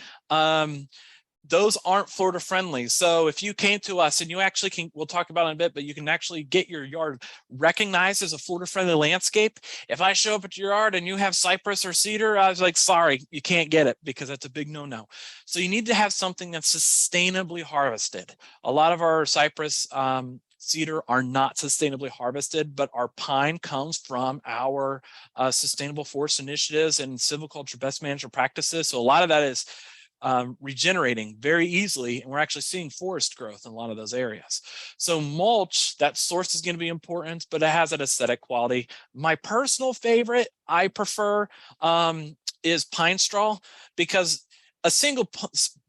Those aren't Florida friendly. So if you came to us and you actually can, we'll talk about it in a bit, but you can actually get your yard recognized as a Florida friendly landscape. If I show up at your yard and you have cypress or cedar, I was like, sorry, you can't get it, because that's a big no-no. So you need to have something that's sustainably harvested. A lot of our cypress, cedar are not sustainably harvested, but our pine comes from our sustainable forest initiatives and silviculture best management practices. So a lot of that is regenerating very easily, and we're actually seeing forest growth in a lot of those areas. So mulch, that source is going to be important, but it has that aesthetic quality. My personal favorite, I prefer, is pine straw, because a single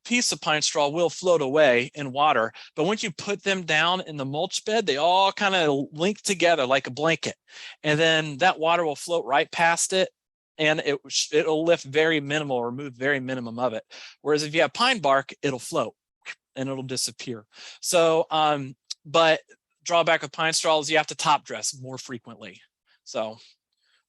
piece of pine straw will float away in water, but once you put them down in the mulch bed, they all kind of link together like a blanket, and then that water will float right past it, and it'll lift very minimal or remove very minimum of it. Whereas if you have pine bark, it'll float and it'll disappear. So, but drawback with pine straw is you have to top dress more frequently. So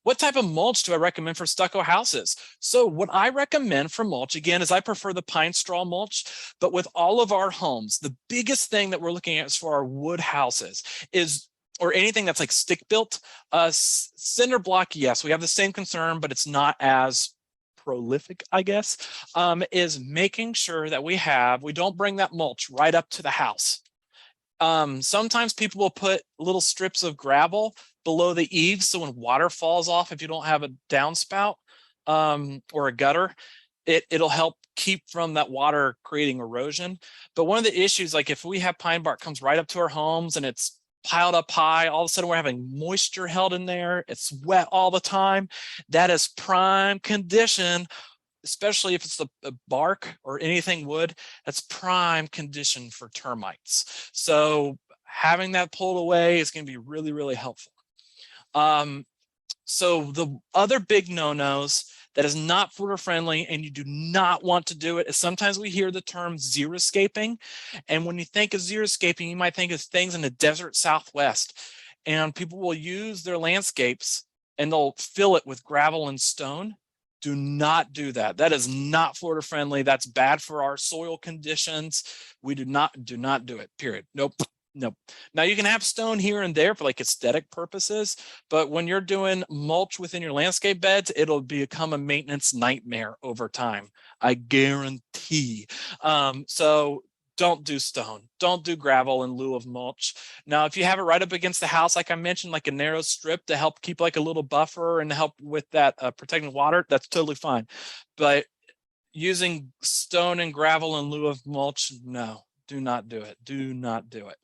What type of mulch do I recommend for stucco houses? So what I recommend for mulch, again, is I prefer the pine straw mulch, but with all of our homes, the biggest thing that we're looking at is for our wood houses is, or anything that's like stick built, cinder block, yes, we have the same concern, but it's not as prolific, I guess, is making sure that we don't bring that mulch right up to the house. Sometimes people will put little strips of gravel below the eaves, so when water falls off, if you don't have a downspout or a gutter, it'll help keep from that water creating erosion. But one of the issues, like if we have pine bark comes right up to our homes and it's piled up high, all of a sudden we're having moisture held in there, it's wet all the time, that is prime condition, especially if it's the bark or anything wood, that's prime condition for termites. So having that pulled away is going to be really, really helpful. So the other big no-nos that is not Florida friendly and you do not want to do it is sometimes we hear the term xeriscaping. And when you think of xeriscaping, you might think of things in the desert Southwest. And people will use their landscapes and they'll fill it with gravel and stone. Do not do that. That is not Florida friendly. That's bad for our soil conditions. We do not do it, period. Nope. Nope. Now you can have stone here and there for like aesthetic purposes, but when you're doing mulch within your landscape beds, it'll become a maintenance nightmare over time. I guarantee. So don't do stone, don't do gravel in lieu of mulch. Now, if you have it right up against the house, like I mentioned, like a narrow strip to help keep like a little buffer and help with that protecting water, that's totally fine. But using stone and gravel in lieu of mulch, no, do not do it. Do not do it.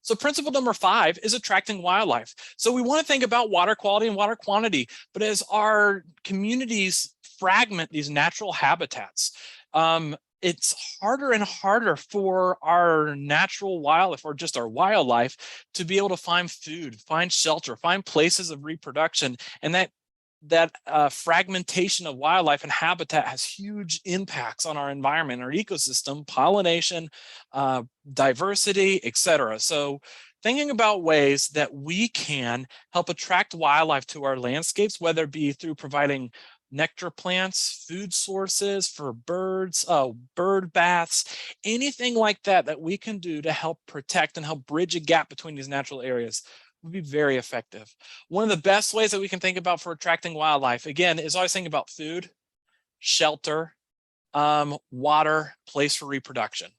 So principle number 5 is attracting wildlife. So we want to think about water quality and water quantity, but as our communities fragment these natural habitats, it's harder and harder for our natural wildlife or just our wildlife to be able to find food, find shelter, find places of reproduction. And that fragmentation of wildlife and habitat has huge impacts on our environment, our ecosystem, pollination, diversity, etc. So thinking about ways that we can help attract wildlife to our landscapes, whether it be through providing nectar plants, food sources for birds, bird baths, anything like that that we can do to help protect and help bridge a gap between these natural areas would be very effective. One of the best ways that we can think about for attracting wildlife, again, is always thinking about food, shelter, water, place for reproduction.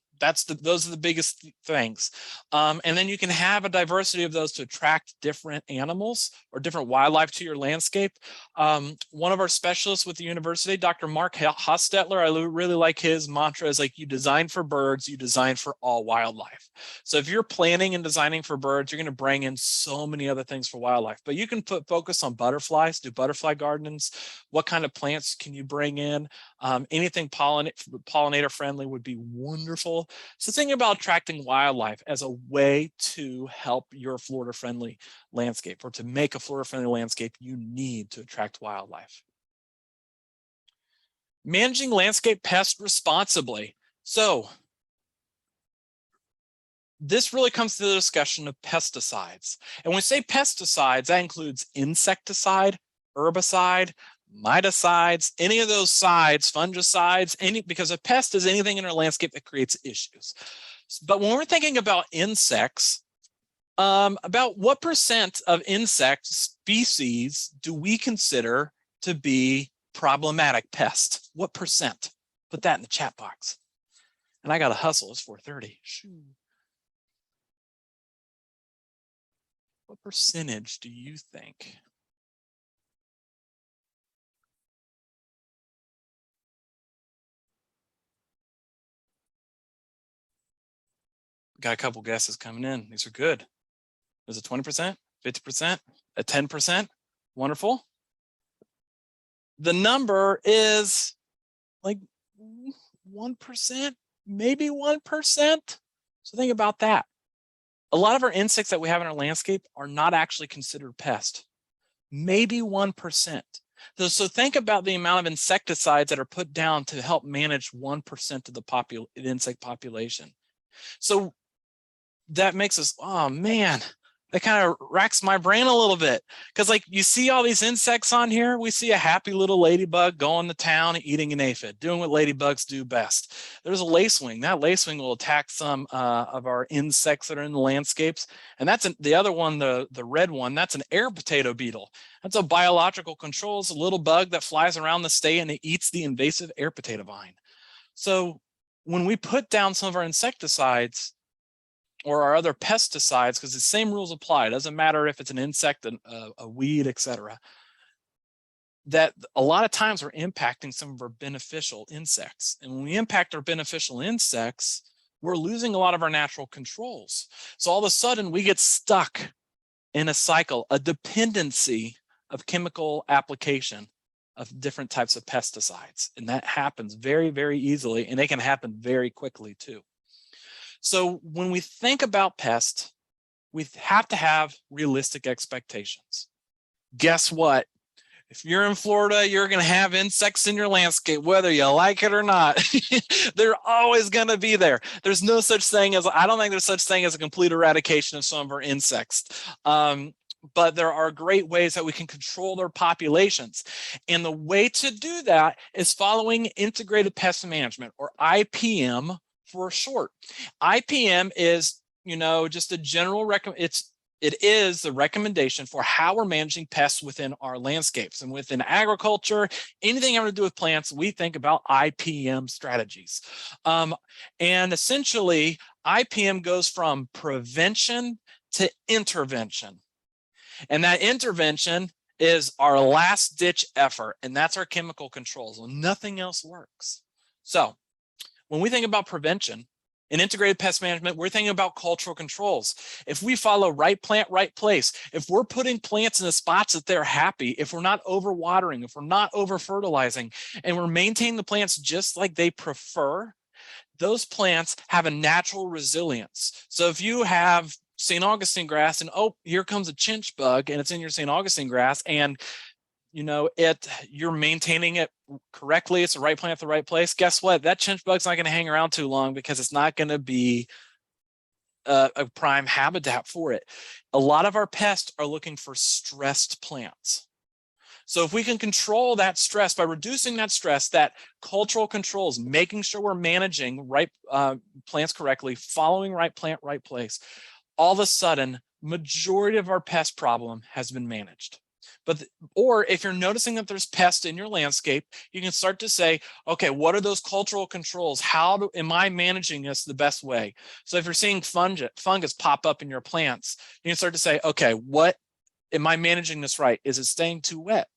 Those are the biggest things. And then you can have a diversity of those to attract different animals or different wildlife to your landscape. One of our specialists with the university, Dr. Mark Hostetler, I really like his mantra is like, you design for birds, you design for all wildlife. So if you're planning and designing for birds, you're going to bring in so many other things for wildlife, but you can focus on butterflies, do butterfly gardens. What kind of plants can you bring in? Anything pollinator friendly would be wonderful. So thinking about attracting wildlife as a way to help your Florida friendly landscape, or to make a Florida friendly landscape, you need to attract wildlife. Managing landscape pests responsibly. So this really comes to the discussion of pesticides. And when we say pesticides, that includes insecticide, herbicide, miticides, any of those sides, fungicides, because a pest is anything in our landscape that creates issues. But when we're thinking about insects, about what % of insect species do we consider to be problematic pests? What %? Put that in the chat box. And I got to hustle, it's 4:30. Shoo. What % do you think? Got a couple guesses coming in. These are good. Is it 20%, 50%, a 10%? Wonderful. The number is like 1%, maybe 1%. So think about that. A lot of our insects that we have in our landscape are not actually considered pests. Maybe 1%. So think about the amount of insecticides that are put down to help manage 1% of the insect population. So that makes us, oh man, that kind of racks my brain a little bit, because like you see all these insects on here. We see a happy little ladybug going to town eating an aphid, doing what ladybugs do best. There's a lacewing. That lacewing will attack some of our insects that are in the landscapes, and that's the other one, the red one. That's an air potato beetle. That's a biological control. It's a little bug that flies around the state and it eats the invasive air potato vine. So when we put down some of our insecticides or our other pesticides, because the same rules apply, it doesn't matter if it's an insect, a weed, etc., that a lot of times we're impacting some of our beneficial insects. And when we impact our beneficial insects, we're losing a lot of our natural controls. So all of a sudden we get stuck in a cycle, a dependency of chemical application of different types of pesticides. And that happens very, very easily, and they can happen very quickly too. So when we think about pests, we have to have realistic expectations. Guess what? If you're in Florida, you're going to have insects in your landscape, whether you like it or not. They're always going to be there. There's no such thing as, I don't think there's such thing as a complete eradication of some of our insects. But there are great ways that we can control their populations. And the way to do that is following integrated pest management, or IPM for short. IPM is, just a general it is the recommendation for how we're managing pests within our landscapes. And within agriculture, anything having to do with plants, we think about IPM strategies. And essentially, IPM goes from prevention to intervention. And that intervention is our last ditch effort, and that's our chemical controls. When nothing else works. So when we think about prevention in integrated pest management, we're thinking about cultural controls. If we follow right plant, right place, if we're putting plants in the spots that they're happy, if we're not overwatering, if we're not over fertilizing, and we're maintaining the plants just like they prefer, those plants have a natural resilience. So if you have St. Augustine grass and here comes a chinch bug and it's in your St. Augustine grass, and you're maintaining it correctly, it's the right plant at the right place, guess what? That chinch bug's not going to hang around too long, because it's not going to be a prime habitat for it. A lot of our pests are looking for stressed plants. So if we can control that stress by reducing that stress, that cultural controls, making sure we're managing right plants correctly, following right plant, right place, all of a sudden, majority of our pest problem has been managed. Or if you're noticing that there's pests in your landscape, you can start to say, okay, what are those cultural controls? How am I managing this the best way? So if you're seeing fungus pop up in your plants, you can start to say, okay, what am I managing this right? Is it staying too wet?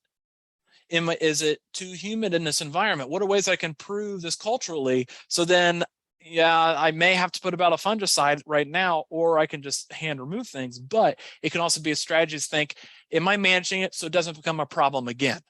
Is it too humid in this environment? What are ways I can improve this culturally? So then, yeah, I may have to put about a fungicide right now, or I can just hand remove things, but it can also be a strategy to think, am I managing it so it doesn't become a problem again?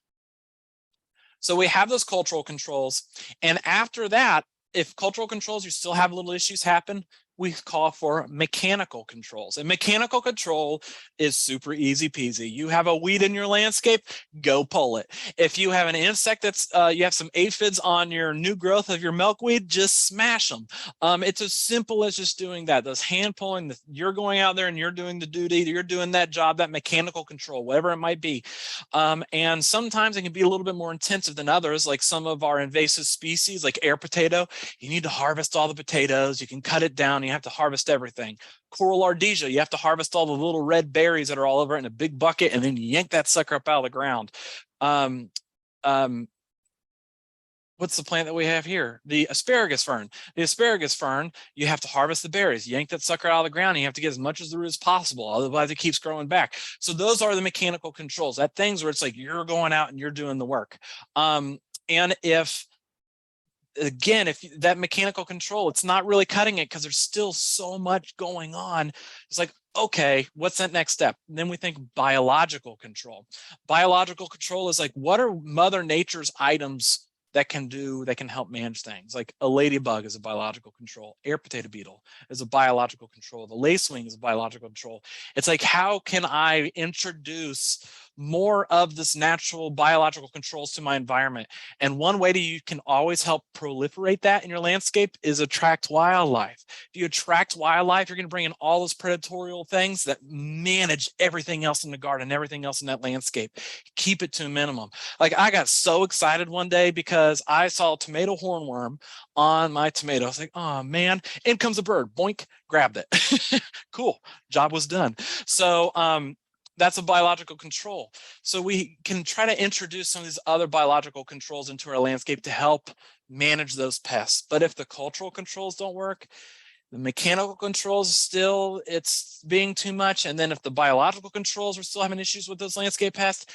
So we have those cultural controls. And after that, if cultural controls, you still have little issues happen, we call for mechanical controls. And mechanical control is super easy peasy. You have a weed in your landscape, go pull it. If you have an insect that's, you have some aphids on your new growth of your milkweed, just smash them. It's as simple as just doing that. Those hand pulling, you're going out there and you're doing the duty, you're doing that job, that mechanical control, whatever it might be. And sometimes it can be a little bit more intensive than others, like some of our invasive species, like air potato. You need to harvest all the potatoes, you can cut it down, you have to harvest everything. Coral ardesia, you have to harvest all the little red berries that are all over it in a big bucket, and then you yank that sucker up out of the ground. What's the plant that we have here? The asparagus fern. The asparagus fern, you have to harvest the berries, yank that sucker out of the ground, and you have to get as much as the root as possible, otherwise it keeps growing back. So those are the mechanical controls, that things where it's like you're going out and you're doing the work. And if that mechanical control, it's not really cutting it because there's still so much going on. It's like, okay, what's that next step? And then we think biological control. Biological control is like, what are Mother Nature's items that can help manage things? Like a ladybug is a biological control. Air potato beetle is a biological control. The lacewing is a biological control. It's like, how can I introduce more of this natural biological controls to my environment. And one way that you can always help proliferate that in your landscape is attract wildlife. If you attract wildlife, you're going to bring in all those predatorial things that manage everything else in the garden, everything else in that landscape. Keep it to a minimum. Like, I got so excited one day because I saw a tomato hornworm on my tomato. I was like, oh man, in comes a bird, boink, grabbed it. Cool, job was done. So that's a biological control. So we can try to introduce some of these other biological controls into our landscape to help manage those pests. But if the cultural controls don't work, the mechanical controls still, it's being too much. And then if the biological controls are still having issues with those landscape pests,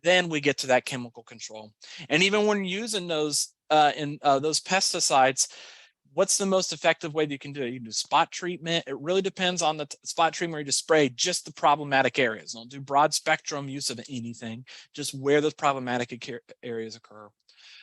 then we get to that chemical control. And even when using those those pesticides, what's the most effective way that you can do it? You can do spot treatment. It really depends on the spot treatment where you just spray just the problematic areas. Don't do broad spectrum use of anything, just where those problematic areas occur.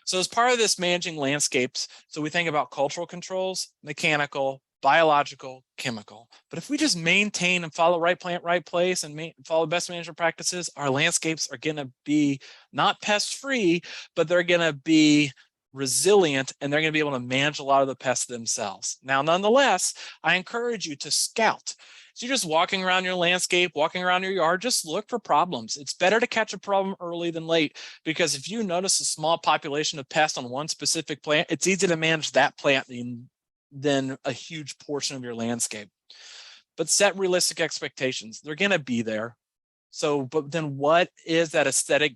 So as part of this managing landscapes, so we think about cultural controls, mechanical, biological, chemical. But if we just maintain and follow right plant, right place and follow best management practices, our landscapes are going to be not pest free, but they're going to be resilient, and they're going to be able to manage a lot of the pests themselves. Now, nonetheless, I encourage you to scout. So you're just walking around your landscape, walking around your yard, just look for problems. It's better to catch a problem early than late, because if you notice a small population of pests on one specific plant, it's easy to manage that plant than a huge portion of your landscape. But set realistic expectations. They're going to be there. So, but then what is that aesthetic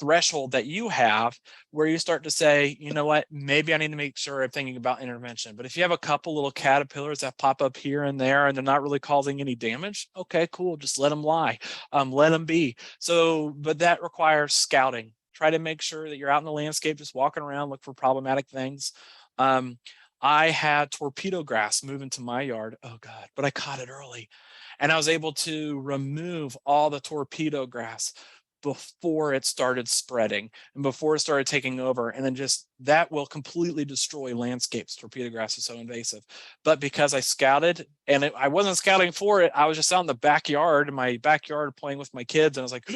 threshold that you have where you start to say, you know what, maybe I need to make sure I'm thinking about intervention. But if you have a couple little caterpillars that pop up here and there and they're not really causing any damage, okay, cool, just let them lie, let them be. So, but that requires scouting. Try to make sure that you're out in the landscape, just walking around, look for problematic things. I had torpedo grass move into my yard. Oh God, but I caught it early. And I was able to remove all the torpedo grass before it started spreading and before it started taking over. And then just that will completely destroy landscapes. Torpedo grass is so invasive. But because I scouted, and I wasn't scouting for it, I was just out in the backyard, playing with my kids. And I was like,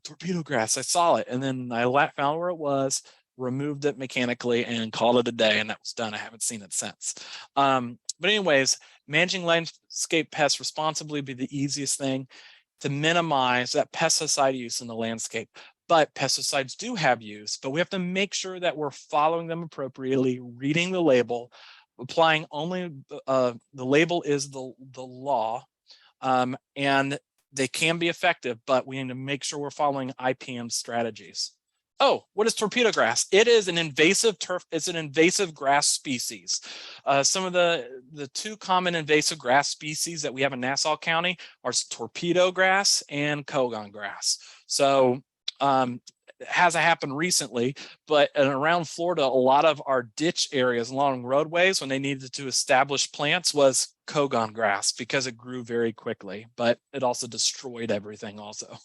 torpedo grass, I saw it. And then I found where it was, removed it mechanically, and called it a day. And that was done. I haven't seen it since. But anyways, managing landscape pests responsibly would be the easiest thing to minimize that pesticide use in the landscape. But pesticides do have use, but we have to make sure that we're following them appropriately, reading the label, applying only the label is the law, and they can be effective, but we need to make sure we're following IPM strategies. Oh, what is torpedo grass? It is an invasive it's an invasive grass species. Some of the two common invasive grass species that we have in Nassau County are torpedo grass and Kogon grass. So it hasn't happened recently, but around Florida, a lot of our ditch areas along roadways, when they needed to establish plants, was Kogon grass because it grew very quickly, but it also destroyed everything also.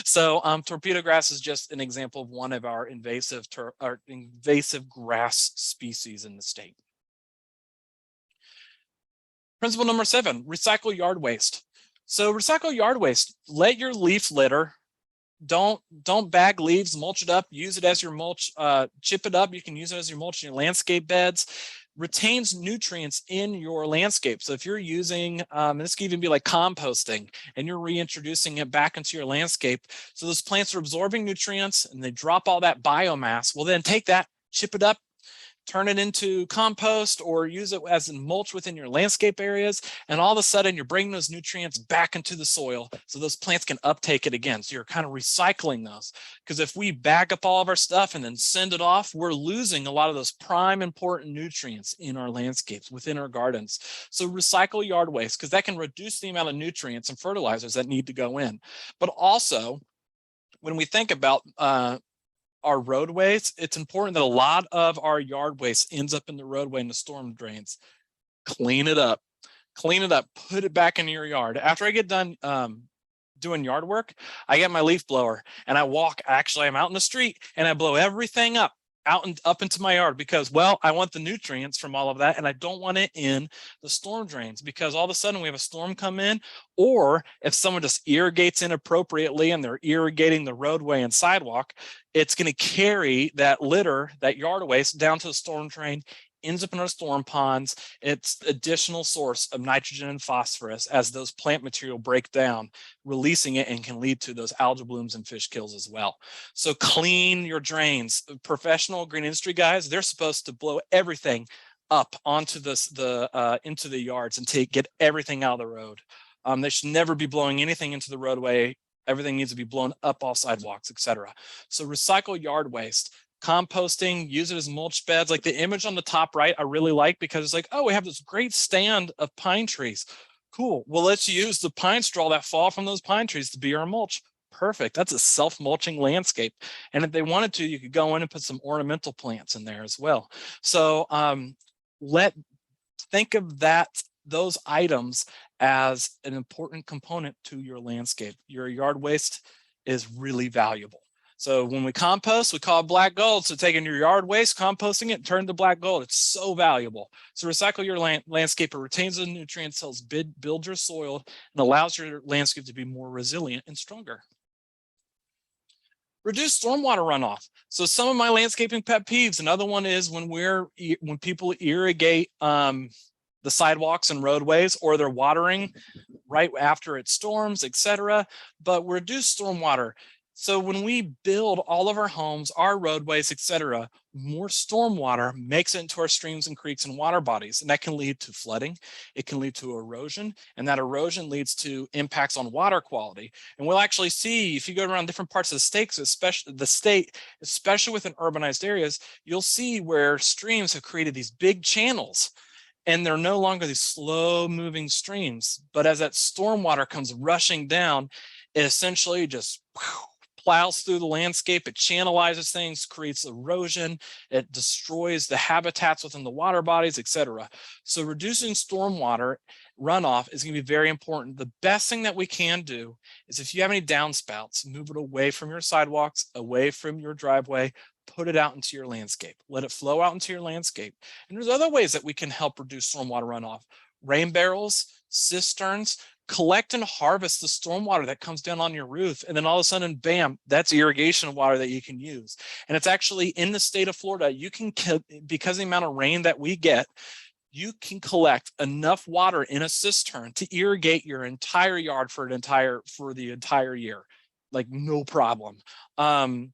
So torpedo grass is just an example of one of our invasive grass species in the state. Principle number 7, recycle yard waste. So recycle yard waste. Let your leaf litter. Don't bag leaves, mulch it up, use it as your mulch, chip it up. You can use it as your mulch in your landscape beds. Retains nutrients in your landscape. So if you're using, this can even be like composting, and you're reintroducing it back into your landscape, so those plants are absorbing nutrients and they drop all that biomass. Well, then take that, chip it up, turn it into compost, or use it as a mulch within your landscape areas. And all of a sudden you're bringing those nutrients back into the soil so those plants can uptake it again. So you're kind of recycling those, because if we bag up all of our stuff and then send it off, we're losing a lot of those prime important nutrients in our landscapes, within our gardens. So recycle yard waste, because that can reduce the amount of nutrients and fertilizers that need to go in. But also, when we think about our roadways, it's important that a lot of our yard waste ends up in the roadway and the storm drains. Clean it up, put it back into your yard. After I get done doing yard work, I get my leaf blower and I walk, actually I'm out in the street and I blow everything up out and up into my yard because, well, I want the nutrients from all of that, and I don't want it in the storm drains, because all of a sudden we have a storm come in, or if someone just irrigates inappropriately and they're irrigating the roadway and sidewalk, it's going to carry that litter, that yard waste, down to the storm drain, ends up in our storm ponds. It's additional source of nitrogen and phosphorus as those plant material break down, releasing it, and can lead to those algal blooms and fish kills as well. So clean your drains. Professional green industry guys, they're supposed to blow everything up onto into the yards and get everything out of the road. They should never be blowing anything into the roadway. Everything needs to be blown up all sidewalks, etc. So recycle yard waste. Composting, use it as mulch beds. Like the image on the top right, I really like, because it's like, oh, we have this great stand of pine trees. Cool. Well, let's use the pine straw that fall from those pine trees to be our mulch. Perfect. That's a self-mulching landscape. And if they wanted to, you could go in and put some ornamental plants in there as well. So think of those items as an important component to your landscape. Your yard waste is really valuable. So when we compost, we call it black gold. So taking your yard waste, composting it, turn to black gold. It's so valuable. So recycle your landscape. It retains the nutrients, helps build your soil, and allows your landscape to be more resilient and stronger. Reduce stormwater runoff. So some of my landscaping pet peeves. Another one is when people irrigate the sidewalks and roadways, or they're watering right after it storms, etc. But reduce stormwater. So when we build all of our homes, our roadways, etc., more stormwater makes it into our streams and creeks and water bodies, and that can lead to flooding. It can lead to erosion, and that erosion leads to impacts on water quality. And we'll actually see, if you go around different parts of the state, especially within urbanized areas, you'll see where streams have created these big channels, and they're no longer these slow moving streams. But as that stormwater comes rushing down, it essentially just plows through the landscape, it channelizes things, creates erosion, it destroys the habitats within the water bodies, etc. So reducing stormwater runoff is going to be very important. The best thing that we can do is, if you have any downspouts, move it away from your sidewalks, away from your driveway, put it out into your landscape. Let it flow out into your landscape. And there's other ways that we can help reduce stormwater runoff. Rain barrels, cisterns. Collect and harvest the stormwater that comes down on your roof, and then all of a sudden, bam, that's irrigation water that you can use. And it's actually in the state of Florida, you can, because of the amount of rain that we get, you can collect enough water in a cistern to irrigate your entire yard for the entire year, like no problem. And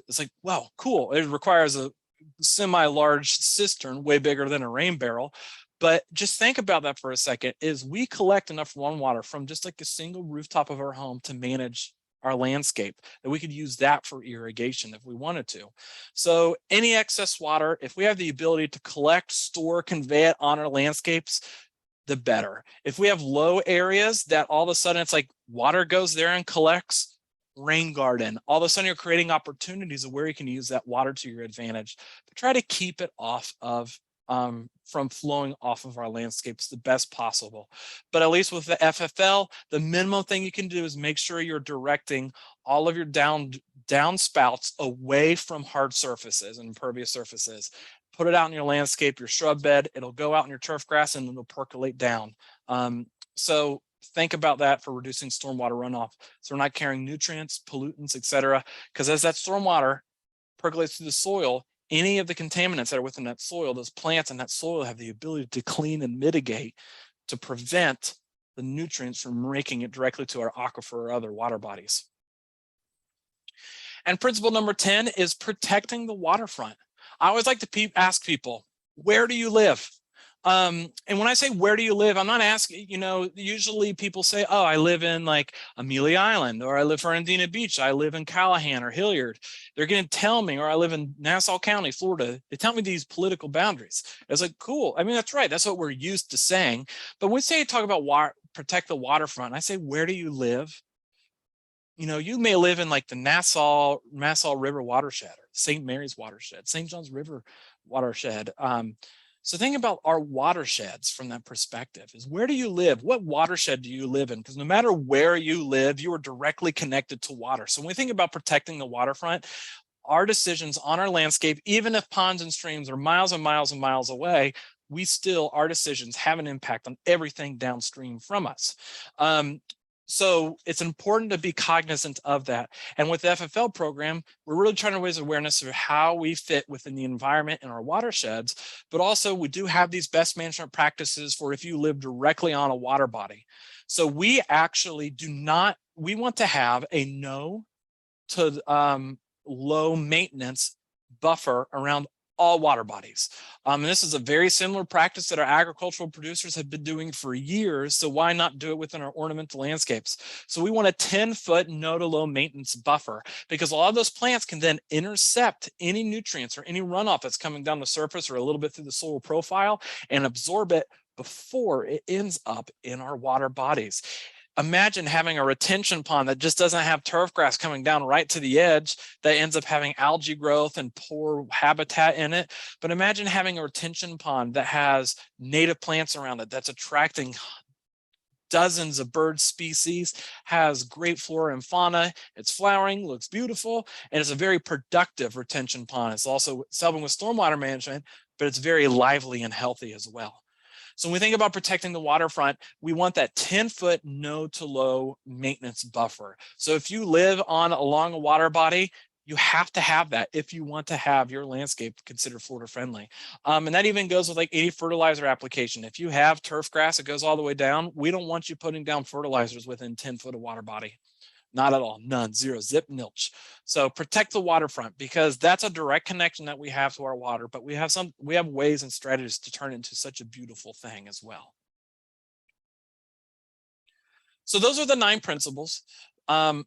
it's like, wow, cool. It requires a semi-large cistern, way bigger than a rain barrel. But just think about that for a second, is we collect enough rainwater from just like a single rooftop of our home to manage our landscape, that we could use that for irrigation if we wanted to. So any excess water, if we have the ability to collect, store, convey it on our landscapes, the better. If we have low areas that all of a sudden it's like water goes there and collects, rain garden, all of a sudden you're creating opportunities of where you can use that water to your advantage. But try to keep it off of from flowing off of our landscapes the best possible. But at least with the FFL, the minimum thing you can do is make sure you're directing all of your downspouts away from hard surfaces and impervious surfaces. Put it out in your landscape, your shrub bed, it'll go out in your turf grass and it'll percolate down. So think about that for reducing stormwater runoff. So we're not carrying nutrients, pollutants, etc. Because as that stormwater percolates through the soil, any of the contaminants that are within that soil, those plants in that soil have the ability to clean and mitigate to prevent the nutrients from making it directly to our aquifer or other water bodies. And principle number 10 is protecting the waterfront. I always like to ask people, where do you live? And when I say, where do you live? I'm not asking, usually people say, oh, I live in like Amelia Island, or I live in Fernandina Beach. I live in Callahan or Hilliard. They're going to tell me, or I live in Nassau County, Florida. They tell me these political boundaries. It's like, cool. I mean, that's right. That's what we're used to saying. But when we say talk about protect the waterfront, I say, where do you live? You may live in like the Nassau River watershed, or St. Mary's watershed, St. John's River watershed. So think about our watersheds from that perspective. Is where do you live? What watershed do you live in? Because no matter where you live, you are directly connected to water. So when we think about protecting the waterfront, our decisions on our landscape, even if ponds and streams are miles and miles and miles away, our decisions have an impact on everything downstream from us. So it's important to be cognizant of that. And with the FFL program, we're really trying to raise awareness of how we fit within the environment in our watersheds, but also we do have these best management practices for if you live directly on a water body. So we actually we want to have a no to low maintenance buffer around all water bodies. And this is a very similar practice that our agricultural producers have been doing for years. So why not do it within our ornamental landscapes? So we want a 10-foot no to low maintenance buffer, because a lot of those plants can then intercept any nutrients or any runoff that's coming down the surface or a little bit through the soil profile and absorb it before it ends up in our water bodies. Imagine having a retention pond that just doesn't have turf grass coming down right to the edge that ends up having algae growth and poor habitat in it. But imagine having a retention pond that has native plants around it that's attracting dozens of bird species, has great flora and fauna, it's flowering, looks beautiful, and it's a very productive retention pond. It's also helping with stormwater management, but it's very lively and healthy as well. So when we think about protecting the waterfront, we want that 10-foot no to low maintenance buffer. So if you live along a water body, you have to have that if you want to have your landscape considered Florida friendly. And that even goes with like 80 fertilizer application. If you have turf grass that goes all the way down, we don't want you putting down fertilizers within 10 foot of water body. Not at all, none, zero, zip, nilch. So protect the waterfront, because that's a direct connection that we have to our water, but we have ways and strategies to turn it into such a beautiful thing as well. So those are the 9 principles. And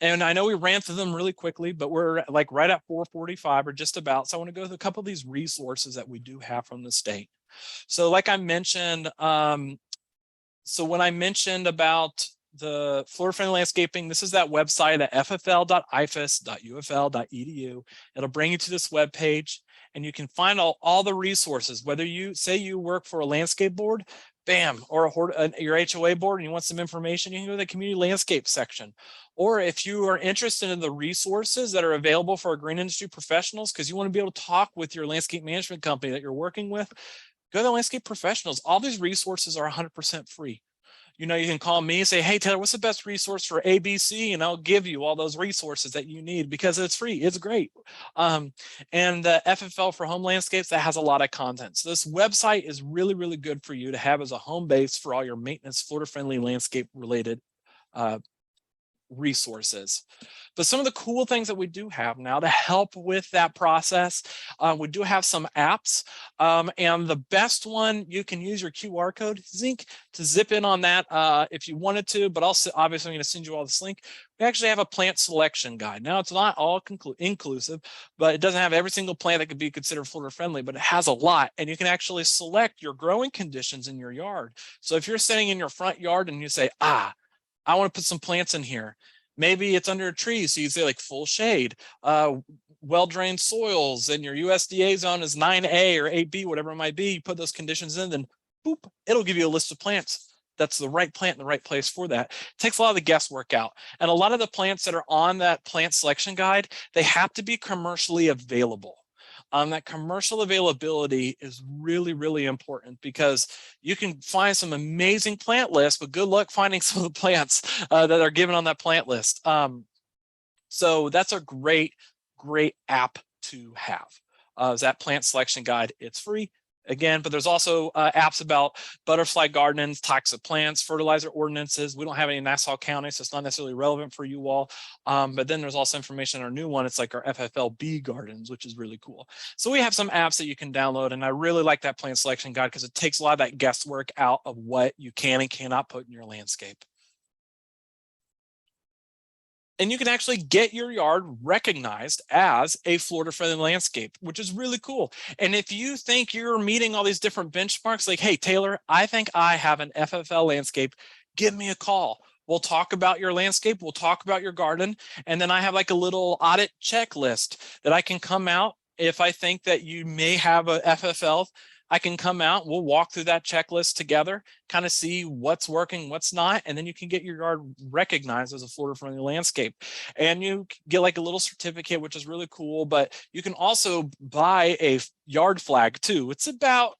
I know we ran through them really quickly, but we're like right at 4:45 or just about. So I want to go through a couple of these resources that we do have from the state. So like I mentioned, so when I mentioned about the Florida Friendly Landscaping, this is that website at ffl.ifas.ufl.edu. It'll bring you to this web page, and you can find all the resources. Whether you say you work for a landscape board, bam, or your HOA board, and you want some information, you can go to the community landscape section. Or if you are interested in the resources that are available for our green industry professionals, because you want to be able to talk with your landscape management company that you're working with, go to the landscape professionals. All these resources are 100% free. You know, you can call me and say, hey, Taylor, what's the best resource for ABC? And I'll give you all those resources that you need, because it's free. It's great. And the FFL for Home Landscapes, that has a lot of content. So this website is really, really good for you to have as a home base for all your maintenance, Florida-friendly landscape related resources. But some of the cool things that we do have now to help with that process, we do have some apps, and the best one, you can use your QR code, Zinc, to zip in on that if you wanted to, but also obviously I'm going to send you all this link. We actually have a plant selection guide. Now it's not all inclusive, but it doesn't have every single plant that could be considered Florida friendly, but it has a lot, and you can actually select your growing conditions in your yard. So if you're sitting in your front yard and you say, I want to put some plants in here, maybe it's under a tree, so you say like full shade, well-drained soils, and your USDA zone is 9A or 8B, whatever it might be. You put those conditions in, then boop, it'll give you a list of plants that's the right plant in the right place for that. It takes a lot of the guesswork out. And a lot of the plants that are on that plant selection guide, they have to be commercially available. That commercial availability is really, really important, because you can find some amazing plant lists, but good luck finding some of the plants that are given on that plant list. So that's a great app to have. Is that plant selection guide. It's free. Again, but there's also apps about butterfly gardens, types of plants, fertilizer ordinances. We don't have any in Nassau County, so it's not necessarily relevant for you all. But then there's also information in our new one. It's like our FFLB gardens, which is really cool. So we have some apps that you can download, and I really like that plant selection guide because it takes a lot of that guesswork out of what you can and cannot put in your landscape. And you can actually get your yard recognized as a Florida-friendly landscape, which is really cool. And if you think you're meeting all these different benchmarks, like, hey, Taylor, I think I have an FFL landscape, give me a call. We'll talk about your landscape. We'll talk about your garden. And then I have like a little audit checklist that I can come out if I think that you may have a FFL I can come out, we'll walk through that checklist together, kind of see what's working, what's not, and then you can get your yard recognized as a Florida-friendly landscape. And you get like a little certificate, which is really cool, but you can also buy a yard flag too. It's about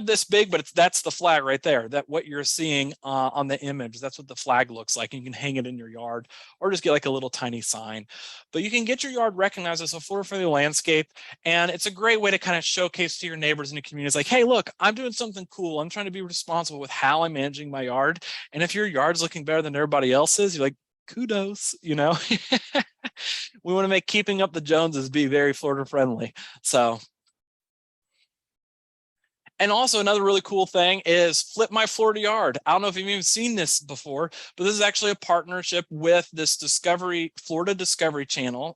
this big, but that's the flag right there. That what you're seeing on the image, that's what the flag looks like. You can hang it in your yard or just get like a little tiny sign. But you can get your yard recognized as a Florida-friendly landscape, and it's a great way to kind of showcase to your neighbors in the community. It's like, hey, look, I'm doing something cool. I'm trying to be responsible with how I'm managing my yard. And if your yard's looking better than everybody else's, you're like, kudos, you know. We want to make keeping up the Joneses be very Florida friendly. So. And also another really cool thing is Flip My Florida Yard. I don't know if you've even seen this before, but this is actually a partnership with this Florida Discovery Channel.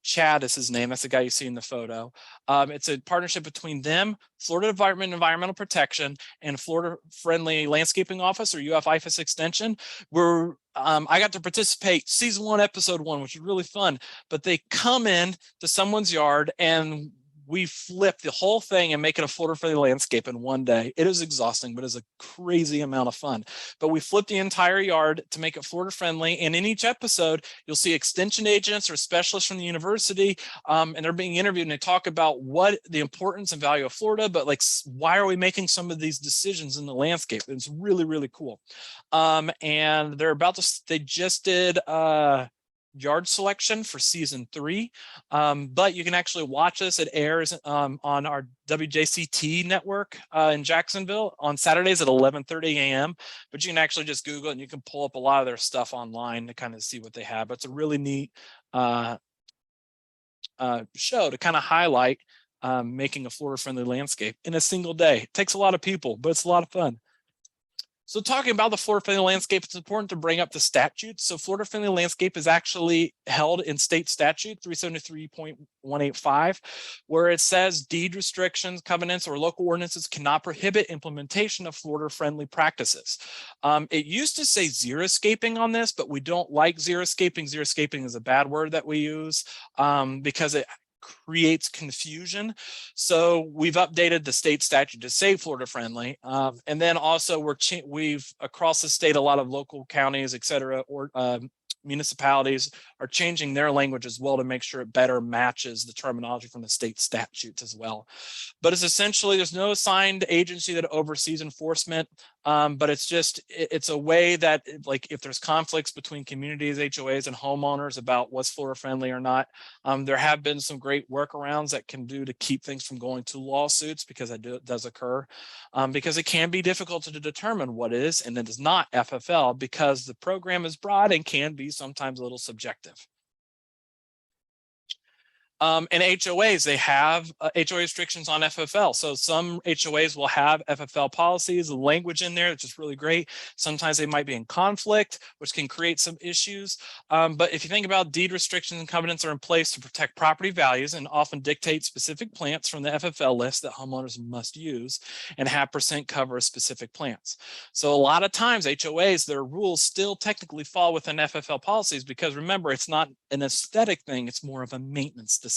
Chad is his name. That's the guy you see in the photo. It's a partnership between them, Florida Department of Environmental Protection, and Florida Friendly Landscaping Office, or IFAS extension, where I got to participate season 1, episode 1, which is really fun. But they come in to someone's yard and we flip the whole thing and make it a Florida-friendly landscape in one day. It is exhausting, but it's a crazy amount of fun. But we flip the entire yard to make it Florida-friendly. And in each episode, you'll see extension agents or specialists from the university, and they're being interviewed, and they talk about what the importance and value of Florida, but like, why are we making some of these decisions in the landscape? And it's really, really cool. And they just did yard selection for season 3, but you can actually watch this. It airs on our WJCT network in Jacksonville on Saturdays at 11:30 a.m. But you can actually just Google it and you can pull up a lot of their stuff online to kind of see what they have. But it's a really neat show to kind of highlight making a Florida-friendly landscape in a single day. It takes a lot of people, but it's a lot of fun. So talking about the Florida-friendly landscape, it's important to bring up the statutes. So Florida-friendly landscape is actually held in state statute 373.185, where it says deed restrictions, covenants, or local ordinances cannot prohibit implementation of Florida-friendly practices. It used to say xeriscaping on this, but we don't like xeriscaping. Xeriscaping is a bad word that we use because it creates confusion. So we've updated the state statute to say Florida friendly. And then also we've across the state, a lot of local counties, et cetera, or municipalities are changing their language as well to make sure it better matches the terminology from the state statutes as well. But it's essentially, there's no assigned agency that oversees enforcement, but it's a way that, like, if there's conflicts between communities, HOAs, and homeowners about what's Florida friendly or not, there have been some great workarounds that can do to keep things from going to lawsuits, because it does occur, because it can be difficult to determine what is and then is not FFL, because the program is broad and can be sometimes a little subjective. And HOAs, they have HOA restrictions on FFL. So some HOAs will have FFL policies, language in there, which is really great. Sometimes they might be in conflict, which can create some issues. But if you think about deed restrictions and covenants are in place to protect property values and often dictate specific plants from the FFL list that homeowners must use and have percent cover of specific plants. So a lot of times HOAs, their rules still technically fall within FFL policies, because remember, it's not an aesthetic thing, it's more of a maintenance decision.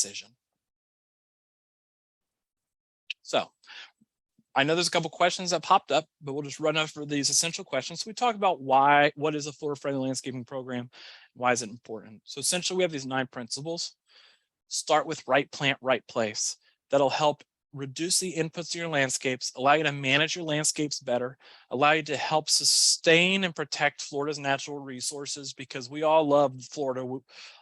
So I know there's a couple questions that popped up, but we'll just run over these essential questions. So we talk about what is a Florida-friendly landscaping program? Why is it important? So essentially we have these 9 principles. Start with right plant, right place. That'll help reduce the inputs to your landscapes, allow you to manage your landscapes better, allow you to help sustain and protect Florida's natural resources, because we all love Florida.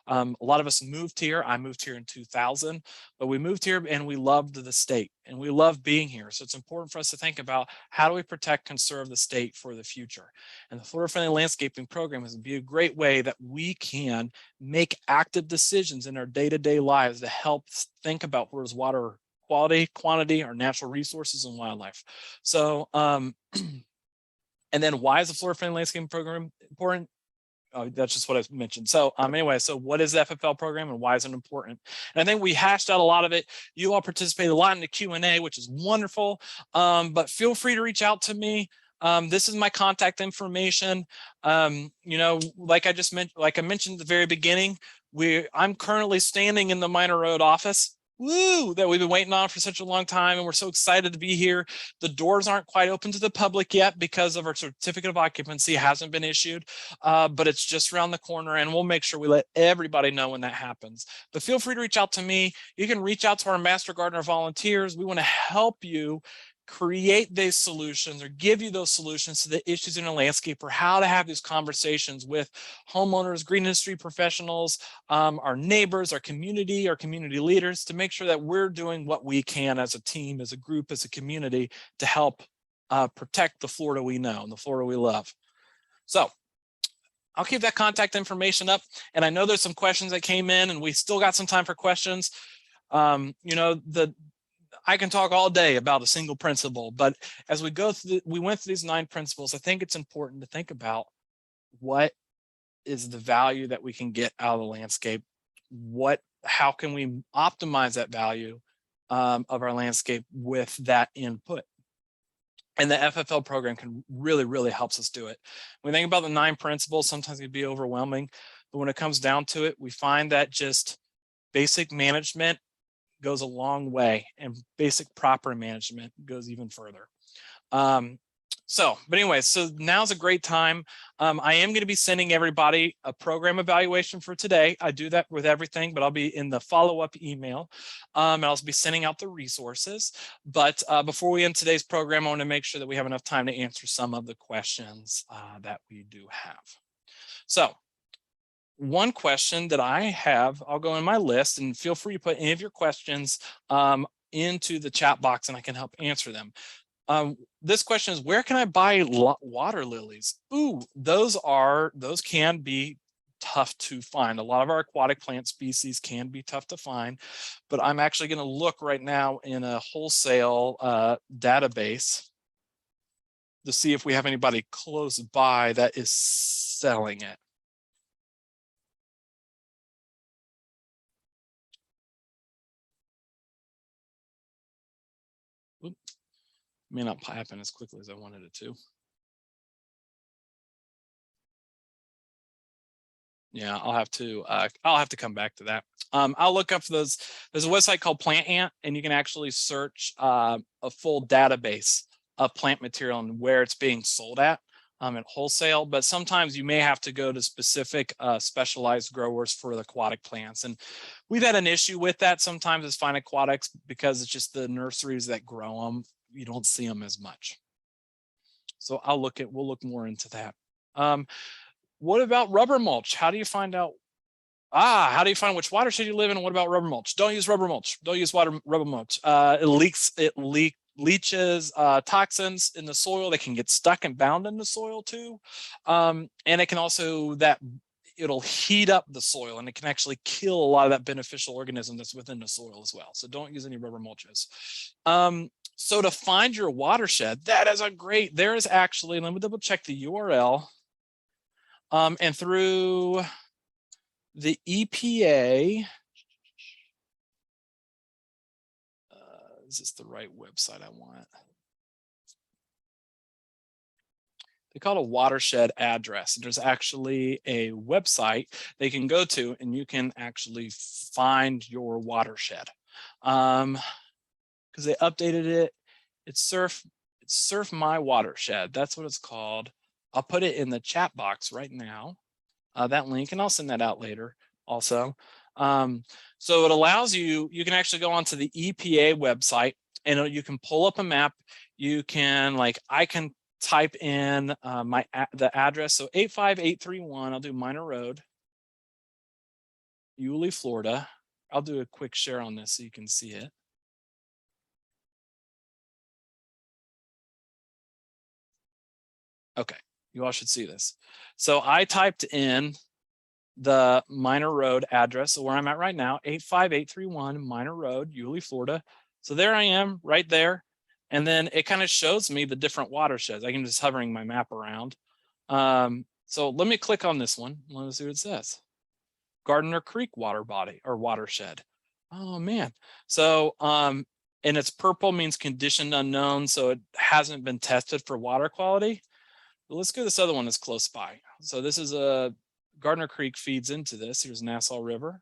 A lot of us moved here. I moved here in 2000, but we moved here and we loved the state and we love being here. So it's important for us to think about, how do we protect, conserve the state for the future? And the Florida Friendly Landscaping Program is be a great way that we can make active decisions in our day-to-day lives to help think about Florida's water quality, quantity, our natural resources, and wildlife. So, and then why is the Florida Friendly Landscaping Program important? That's just what I mentioned. So anyway, so what is the FFL program and why is it important? And I think we hashed out a lot of it. You all participated a lot in the Q&A, which is wonderful. But feel free to reach out to me. This is my contact information. You know, like I mentioned at the very beginning, I'm currently standing in the Minor Road office. woo, that we've been waiting on for such a long time, and we're so excited to be here. The doors aren't quite open to the public yet because of our certificate of occupancy hasn't been issued, but it's just around the corner, and we'll make sure we let everybody know when that happens. But feel free to reach out to me. You can reach out to our Master Gardener volunteers. We want to help you create these solutions or give you those solutions to the issues in a landscape, or how to have these conversations with homeowners, green industry professionals, our neighbors, our community leaders, to make sure that we're doing what we can as a team, as a group, as a community, to help protect the Florida we know and the Florida we love. So I'll keep that contact information up. And I know there's some questions that came in, and we still got some time for questions. You know, I can talk all day about a single principle, but as we go through, we went through these 9 principles. I think it's important to think about what is the value that we can get out of the landscape. How can we optimize that value of our landscape with that input? And the FFL program can really helps us do it. When we think about the 9 principles, sometimes it can be overwhelming, but when it comes down to it, we find that just basic management goes a long way, and basic proper management goes even further. But anyway, so now's a great time. I am going to be sending everybody a program evaluation for today. I do that with everything, but I'll be in the follow-up email, and I'll be sending out the resources. But before we end today's program, I want to make sure that we have enough time to answer some of the questions that we do have. So one question that I have, I'll go in my list, and feel free to put any of your questions into the chat box, and I can help answer them. This question is, where can I buy water lilies? Ooh, those can be tough to find. A lot of our aquatic plant species can be tough to find, but I'm actually going to look right now in a wholesale database to see if we have anybody close by that is selling it. May not happen as quickly as I wanted it to. Yeah, I'll have to come back to that. I'll look up for those. There's a website called Plant Ant, and you can actually search a full database of plant material and where it's being sold at wholesale. But sometimes you may have to go to specific specialized growers for the aquatic plants, and we've had an issue with that sometimes as fine aquatics, because it's just the nurseries that grow them, you don't see them as much. So we'll look more into that. What about rubber mulch? How do you find out? How do you find which watershed you live in? And what about rubber mulch? Don't use rubber mulch. Don't use rubber mulch. It leaches toxins in the soil. They can get stuck and bound in the soil too. And it can also, it'll heat up the soil, and it can actually kill a lot of that beneficial organism that's within the soil as well. So don't use any rubber mulches. So to find your watershed, there is actually, let me double check the URL. And through the EPA, is this the right website I want? They call it a watershed address. There's actually a website they can go to, and you can actually find your watershed. Because they updated it. It's Surf My Watershed. That's what it's called. I'll put it in the chat box right now, that link, and I'll send that out later also. So it allows you can actually go onto the EPA website, and you can pull up a map. You can, I can type in the address. So 85831, I'll do Minor Road, Yulee, Florida. I'll do a quick share on this so you can see it. Okay, you all should see this. So I typed in the Minor Road address, so where I'm at right now, 85831 Minor Road, Yulee, Florida. So there I am right there. And then it kind of shows me the different watersheds. I can just hovering my map around. So let me click on this one. Let me see what it says. Gardner Creek water body or watershed. Oh man. So and it's purple, means condition unknown. So it hasn't been tested for water quality. But let's go to this other one that's close by. So this is Gardner Creek feeds into this. Here's Nassau River.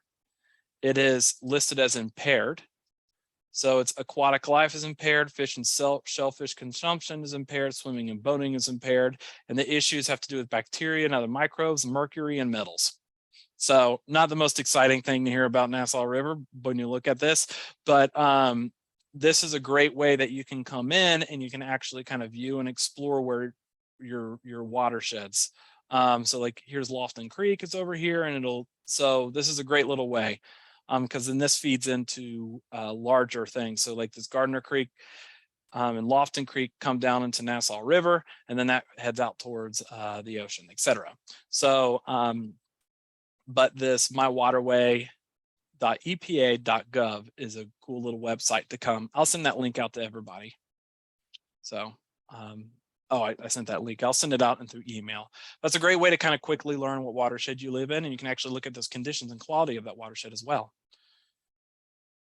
It is listed as impaired. So it's aquatic life is impaired, fish and shellfish consumption is impaired, swimming and boating is impaired, and the issues have to do with bacteria and other microbes, mercury and metals. So not the most exciting thing to hear about Nassau River when you look at this, but this is a great way that you can come in and you can actually kind of view and explore where your watersheds. So like here's Lofton Creek, it's over here, and so this is a great little way, because then this feeds into larger things. So like this Gardner Creek and Lofton Creek come down into Nassau River, and then that heads out towards the ocean, etc. So but this mywaterway.epa.gov is a cool little website to come. I'll send that link out to everybody. So, oh, I sent that link. I'll send it out and through email. That's a great way to kind of quickly learn what watershed you live in, and you can actually look at those conditions and quality of that watershed as well.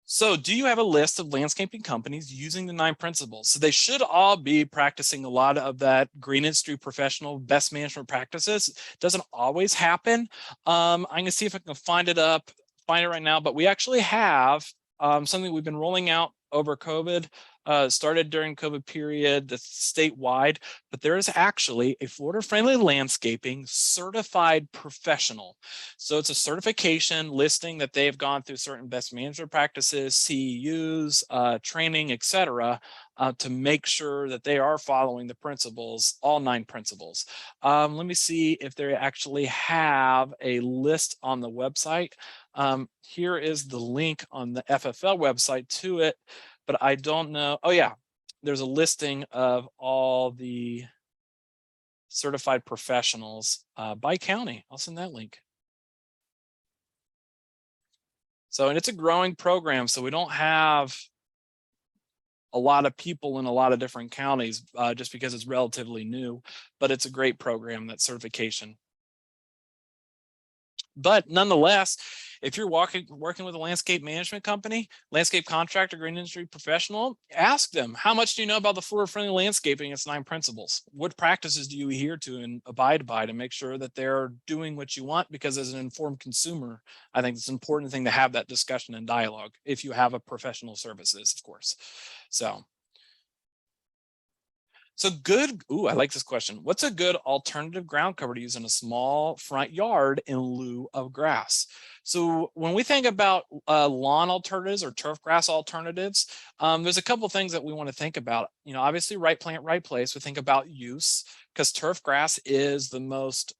So do you have a list of landscaping companies using the 9 principles? So they should all be practicing a lot of that green industry professional best management practices. It doesn't always happen. I'm going to see if I can find it right now, but we actually have something we've been rolling out over COVID. Started during COVID period, that's statewide, but there is actually a Florida Friendly Landscaping certified professional. So it's a certification listing that they have gone through certain best management practices, CEUs, training, etc., to make sure that they are following the principles, all 9 principles. Let me see if they actually have a list on the website. Here is the link on the FFL website to it, but I don't know. Oh yeah, there's a listing of all the certified professionals by county. I'll send that link. So, and it's a growing program, so we don't have a lot of people in a lot of different counties just because it's relatively new, but it's a great program, that certification. But nonetheless, if you're working with a landscape management company, landscape contractor, green industry professional, ask them, how much do you know about the Florida Friendly Landscaping? It's 9 principles. What practices do you adhere to and abide by to make sure that they're doing what you want? Because as an informed consumer, I think it's an important thing to have that discussion and dialogue if you have a professional services, of course. So good, ooh, I like this question. What's a good alternative ground cover to use in a small front yard in lieu of grass? So when we think about lawn alternatives or turf grass alternatives, there's a couple of things that we want to think about. You know, obviously right plant, right place. We think about use, because turf grass is the most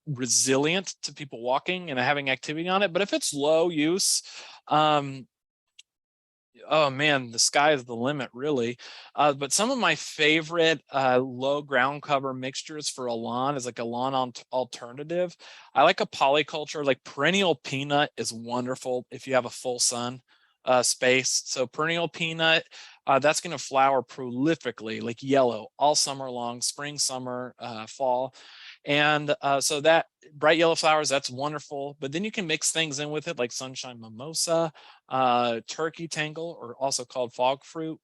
resilient to people walking and having activity on it. But if it's low use, oh man, the sky is the limit, really. But some of my favorite low ground cover mixtures for a lawn is like a lawn alternative. I like a polyculture, like perennial peanut is wonderful if you have a full sun space. So perennial peanut, that's going to flower prolifically, like yellow, all summer long, spring, summer, fall. And so that bright yellow flowers, that's wonderful. But then you can mix things in with it, like sunshine mimosa, turkey tangle, or also called fog fruit.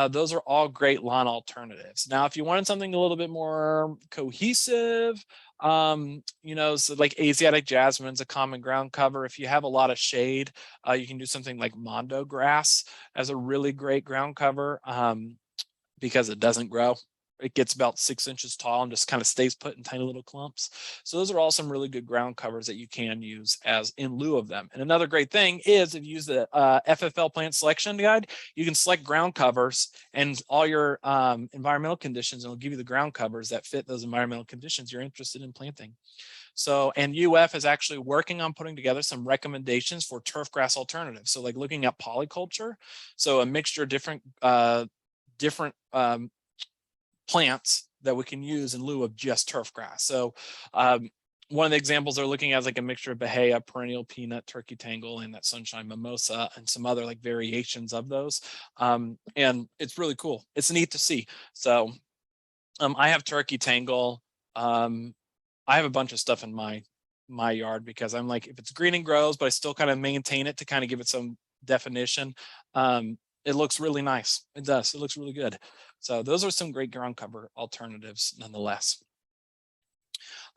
Those are all great lawn alternatives. Now, if you wanted something a little bit more cohesive, you know, so like Asiatic jasmine's a common ground cover. If you have a lot of shade, you can do something like mondo grass as a really great ground cover because it doesn't grow. It gets about 6 inches tall and just kind of stays put in tiny little clumps. So those are all some really good ground covers that you can use as in lieu of them. And another great thing is if you use the FFL plant selection guide, you can select ground covers and all your environmental conditions, and it'll give you the ground covers that fit those environmental conditions you're interested in planting. So, and UF is actually working on putting together some recommendations for turf grass alternatives. So like looking at polyculture, so a mixture of different plants that we can use in lieu of just turf grass. So one of the examples they're looking at is like a mixture of bahia, perennial peanut, turkey tangle, and that sunshine mimosa, and some other like variations of those. And it's really cool. It's neat to see. So I have turkey tangle. I have a bunch of stuff in my yard because I'm like, if it's green and grows, but I still kind of maintain it to kind of give it some definition. It looks really nice. It does. It looks really good. So those are some great ground cover alternatives nonetheless.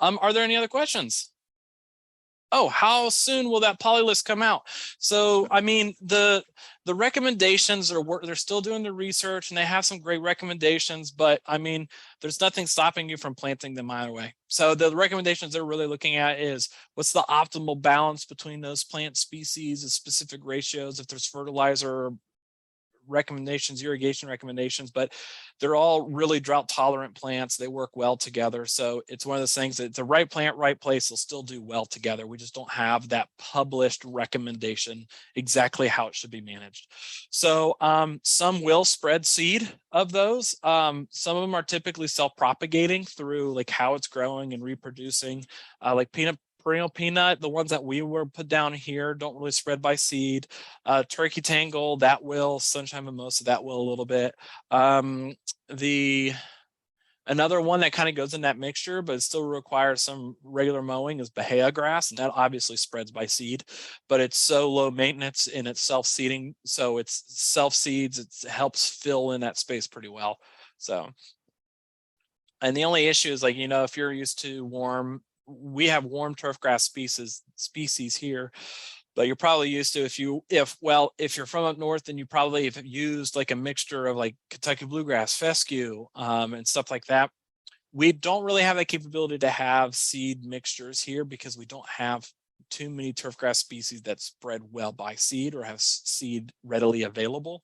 Are there any other questions? oh, how soon will that poly list come out? So, I mean, the recommendations are they're still doing the research and they have some great recommendations, but I mean, there's nothing stopping you from planting them either way. So the recommendations they're really looking at is what's the optimal balance between those plant species and specific ratios, if there's fertilizer recommendations, irrigation recommendations, but they're all really drought tolerant plants. They work well together. So it's one of those things that the right plant, right place, will still do well together. We just don't have that published recommendation exactly how it should be managed. So some will spread seed of those. Some of them are typically self-propagating through like how it's growing and reproducing, like perennial peanut. The ones that we were put down here don't really spread by seed. Turkey tangle, that will. Sunshine mimosa, that will a little bit. Another one that kind of goes in that mixture, but it still requires some regular mowing, is Bahia grass, and that obviously spreads by seed, but it's so low maintenance and it's self-seeding, so it's self-seeds. It helps fill in that space pretty well. So, and the only issue is, like, you know, if you're used to warm, we have warm turfgrass species here, but you're probably used to, if you're from up north, then you probably have used like a mixture of like Kentucky bluegrass, fescue, and stuff like that. We don't really have that capability to have seed mixtures here because we don't have too many turfgrass species that spread well by seed or have seed readily available.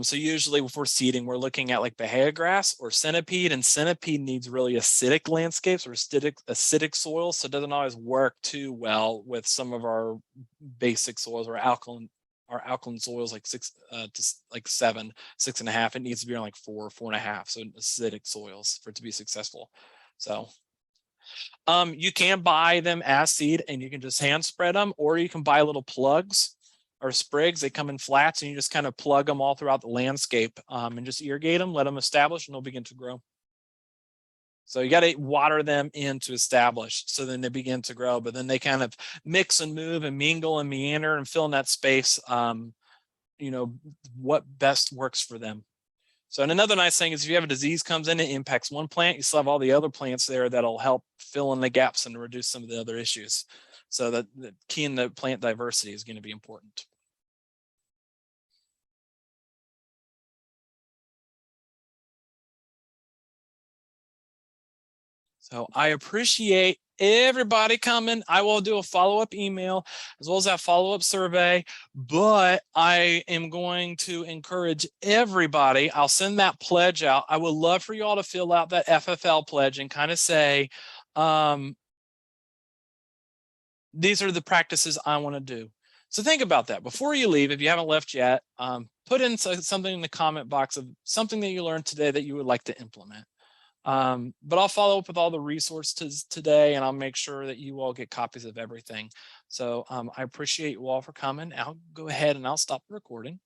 So usually if we're seeding, we're looking at like Bahia grass or centipede, and centipede needs really acidic landscapes or acidic soils. So it doesn't always work too well with some of our basic soils or alkaline soils, like 6 to like 7, 6.5. It needs to be on like 4, 4.5. So acidic soils for it to be successful. So you can buy them as seed and you can just hand spread them, or you can buy little plugs or sprigs. They come in flats and you just kind of plug them all throughout the landscape, and just irrigate them, let them establish, and they'll begin to grow. So you got to water them in to establish, so then they begin to grow, but then they kind of mix and move and mingle and meander and fill in that space, you know, what best works for them. So, and another nice thing is if you have a disease comes in, it impacts one plant, you still have all the other plants there that'll help fill in the gaps and reduce some of the other issues. So that the key in the plant diversity is going to be important. So I appreciate everybody coming. I will do a follow-up email as well as that follow-up survey, but I am going to encourage everybody. I'll send that pledge out. I would love for you all to fill out that FFL pledge and kind of say, these are the practices I want to do. So think about that before you leave. If you haven't left yet, put in something in the comment box of something that you learned today that you would like to implement. But I'll follow up with all the resources today, and I'll make sure that you all get copies of everything. So I appreciate you all for coming. I'll go ahead and I'll stop the recording.